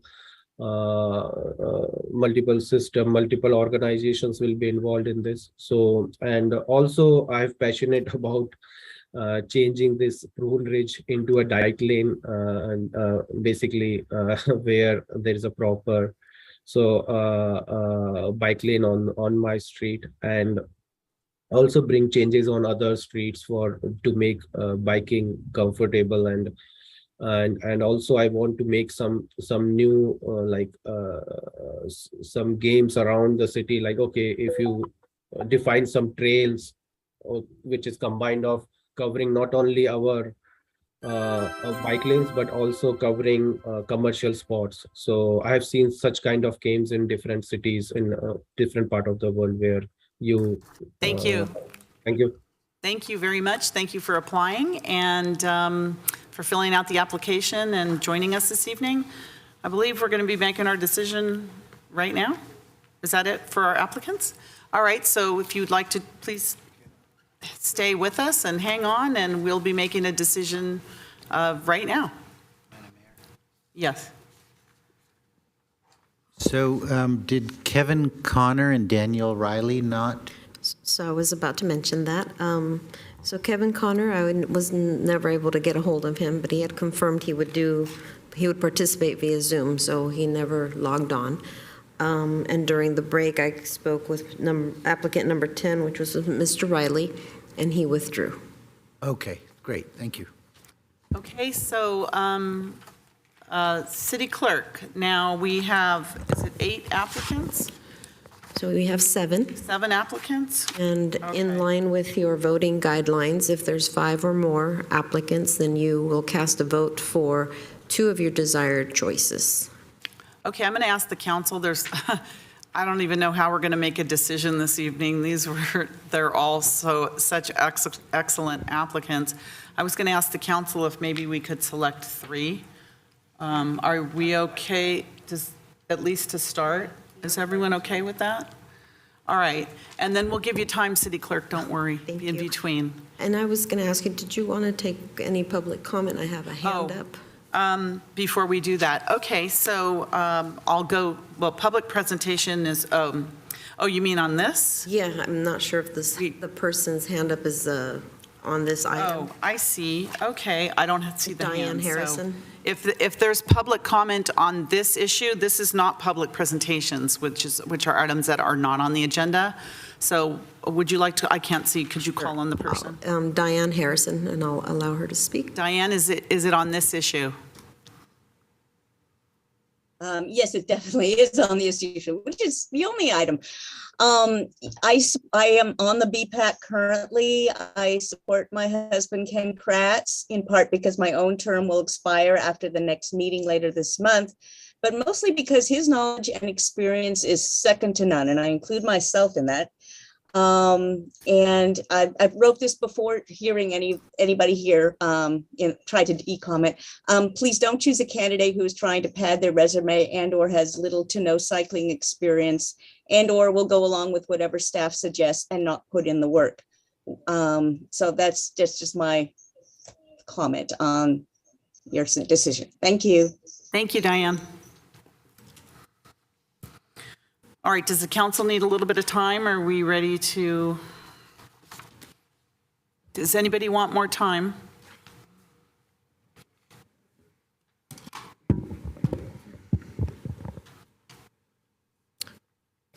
system, multiple organizations will be involved in this. So, and also I'm passionate about changing this Prune Ridge into a bike lane, and basically where there is a proper so bike lane on my street, and also bring changes on other streets for to make biking comfortable, and also I want to make some new some games around the city, like, okay, if you define some trails which is combined of covering not only our bike lanes but also covering commercial spots. So I have seen such kind of games in different cities in different part of the world where you Thank you. thank you. Thank you very much. Thank you for applying and for filling out the application and joining us this evening. I believe we're going to be making our decision right now. Is that it for our applicants? All right, so if you'd like to please stay with us and hang on, and we'll be making a decision right now. Yes. So did Kevin Connor and Daniel Riley not? So I was about to mention that. So Kevin Connor, I was never able to get a hold of him, but he had confirmed he would participate via Zoom, so he never logged on. And during the break, I spoke with applicant number 10, which was Mr. Riley, and he withdrew. Okay, great, thank you. Okay, so City Clerk, now we have, is it 8 applicants? So we have 7. 7 applicants? And in line with your voting guidelines, if there's 5 or more applicants, then you will cast a vote for 2 of your desired choices. Okay, I'm going to ask the council, I don't even know how we're going to make a decision this evening. They're all such excellent applicants. I was going to ask the council if maybe we could select 3. Are we okay, at least to start? Is everyone okay with that? All right, and then we'll give you time, City Clerk, don't worry, in between. And I was going to ask you, did you want to take any public comment? I have a hand up. Before we do that, okay, so I'll go, well, public presentation is, oh, you mean on this? Yeah, I'm not sure if the person's hand up is on this item. Oh, I see, okay, I don't see the hand. Diane so Harrison. If there's public comment on this issue, this is not public presentations, which are items that are not on the agenda. So would you like to, I can't see, could you call on the person? Diane Harrison, and I'll allow her to speak. Diane, is it on this issue? Yes, it definitely is on the issue, which is the only item. I am on the BPAC currently. I support my husband, Ken Kratz, in part because my own term will expire after the next meeting later this month, but mostly because his knowledge and experience is second to none, and I include myself in that. And I wrote this before hearing anybody here try to e-comment. Please don't choose a candidate who is trying to pad their resume and or has little to no cycling experience and or will go along with whatever staff suggests and not put in the work. So that's just my comment on your decision. Thank you. Thank you, Diane. All right, does the council need a little bit of time? Are we ready to, does anybody want more time?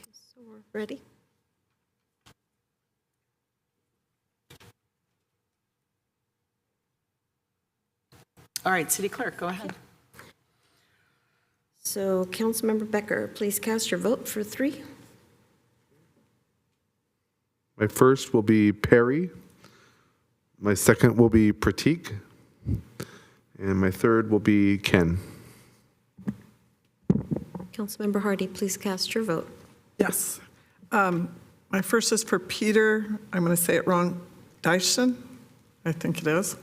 So we're ready. All right, City Clerk, go ahead. So Councilmember Becker, please cast your vote for 3. My first will be Perry. My second will be Pratik. And my third will be Ken. Councilmember Hardy, please cast your vote. Yes. My first is for Peter, I'm going to say it wrong, Dyson, I think it is.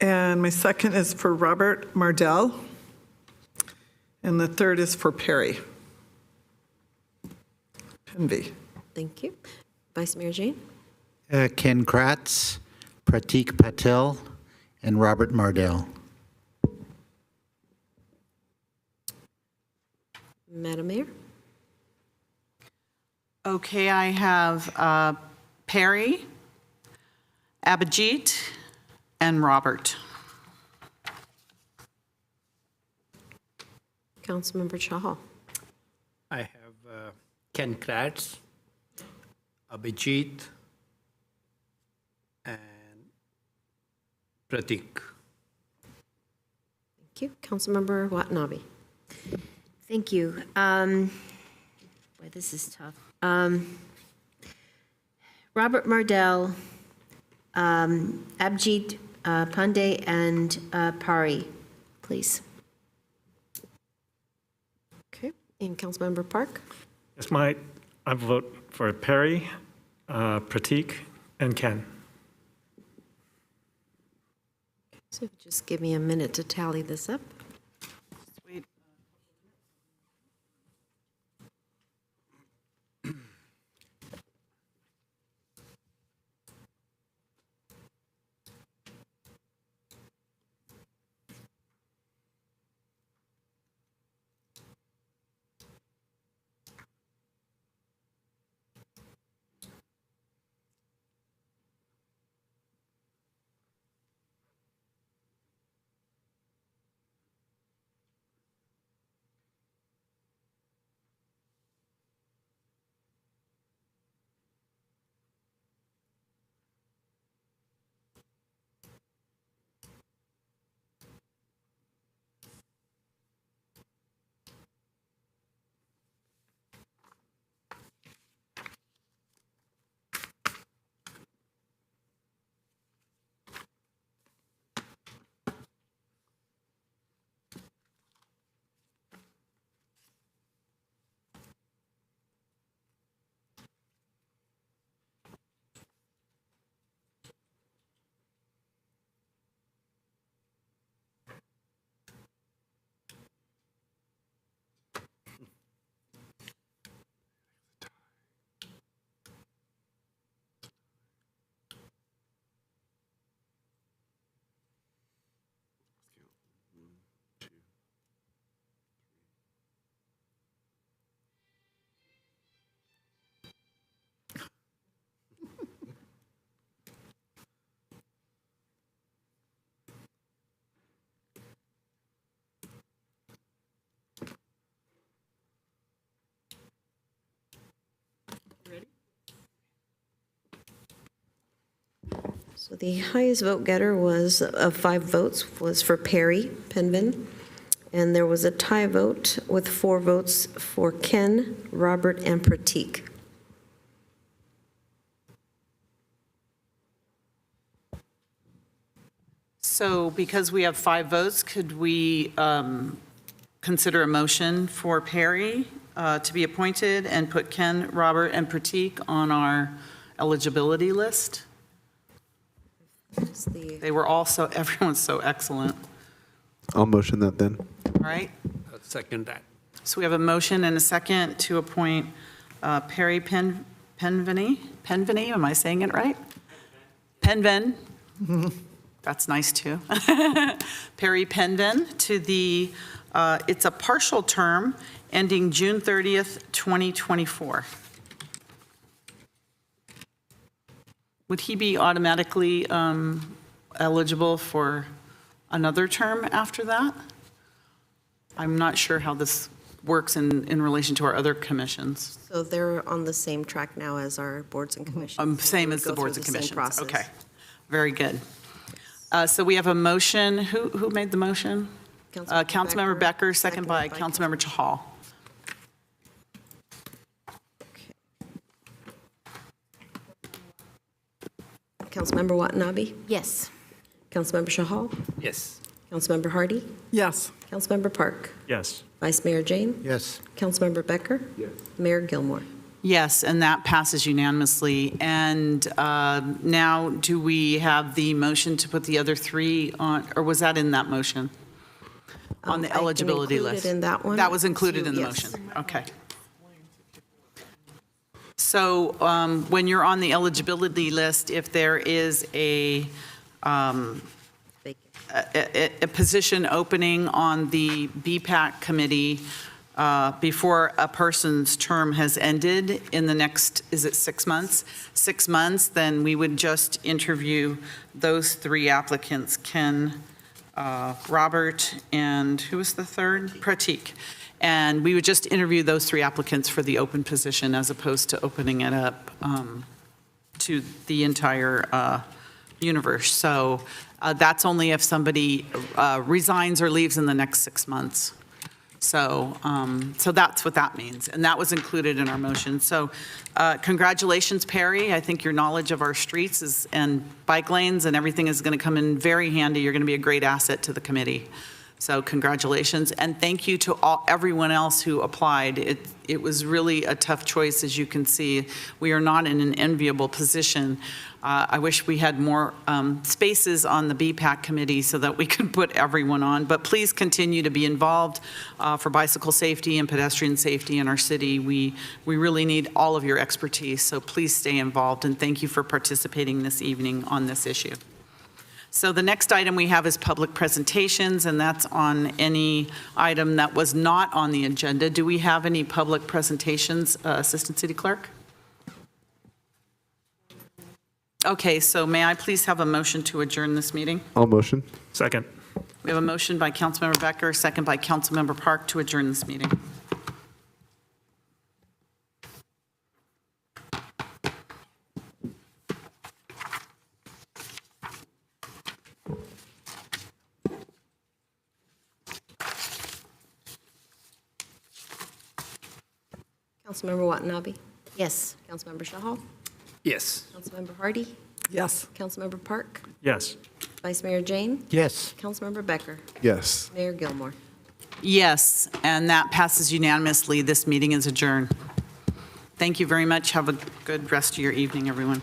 And my second is for Robert Mardell. And the third is for Perry. Penvey. Thank you. Vice Mayor Jane? Ken Kratz, Pratik Patel, and Robert Mardell. Madam Mayor? Okay, I have Perry, Abhijit, and Robert. Councilmember Chahal? Ken Kratz, Abhijit, and Pratik. Thank you. Councilmember Watanabe. Thank you. Boy, this is tough. Robert Mardell, Abhijit Pandey, and Pari, please. Okay. And Councilmember Park. Yes, I vote for Perry, Pratik, and Ken. So just give me a minute to tally this up. Sweet. So the highest vote getter was, of 5 votes, was for Perry Penvin. And there was a tie vote with 4 votes for Ken, Robert, and Pratik. So because we have 5 votes, could we consider a motion for Perry to be appointed and put Ken, Robert, and Pratik on our eligibility list? They were all so, everyone's so excellent. I'll motion that then. All right. I'll second that. So we have a motion and a second to appoint Perry Penveny, am I saying it right? Penven. That's nice too. Perry Penven to the, it's a partial term ending June 30th, 2024. Would he be automatically eligible for another term after that? I'm not sure how this works in relation to our other commissions. So they're on the same track now as our boards and commissions. Same as the boards and commissions. Okay, very good. So we have a motion. Who made the motion? Councilmember Becker, second by Councilmember Chahal. Councilmember Watanabe? Yes. Councilmember Chahal? Yes. Councilmember Hardy? Yes. Councilmember Park? Yes. Vice Mayor Jane? Yes. Councilmember Becker? Yes. Mayor Gilmore? Yes, and that passes unanimously. And now, do we have the motion to put the other 3 on, or was that in that motion? On the eligibility list? In that one. That was included in the Yes. motion? Okay. So when you're on the eligibility list, if there is a position opening on the BPAC committee before a person's term has ended in the next, is it 6 months? 6 months, then we would just interview those 3 applicants, Ken, Robert, and who was the third? Pratik. And we would just interview those 3 applicants for the open position as opposed to opening it up to the entire universe. So that's only if somebody resigns or leaves in the next 6 months. So, so that's what that means, and that was included in our motion. So congratulations, Perry. I think your knowledge of our streets and bike lanes and everything is going to come in very handy. You're going to be a great asset to the committee. So congratulations, and thank you to everyone else who applied. It was really a tough choice, as you can see. We are not in an enviable position. I wish we had more spaces on the BPAC committee so that we could put everyone on, but please continue to be involved for bicycle safety and pedestrian safety in our city. We really need all of your expertise, so please stay involved, and thank you for participating this evening on this issue. So the next item we have is public presentations, and that's on any item that was not on the agenda. Do we have any public presentations, Assistant City Clerk? Okay, so may I please have a motion to adjourn this meeting? I'll motion. Second. We have a motion by Councilmember Becker, second by Councilmember Park to adjourn this meeting. Councilmember Watanabe? Yes. Councilmember Shahal? Yes. Councilmember Hardy? Yes. Councilmember Park? Yes. Vice Mayor Jane? Yes. Councilmember Becker? Yes. Mayor Gilmore? Yes, and that passes unanimously. This meeting is adjourned. Thank you very much. Have a good rest of your evening, everyone.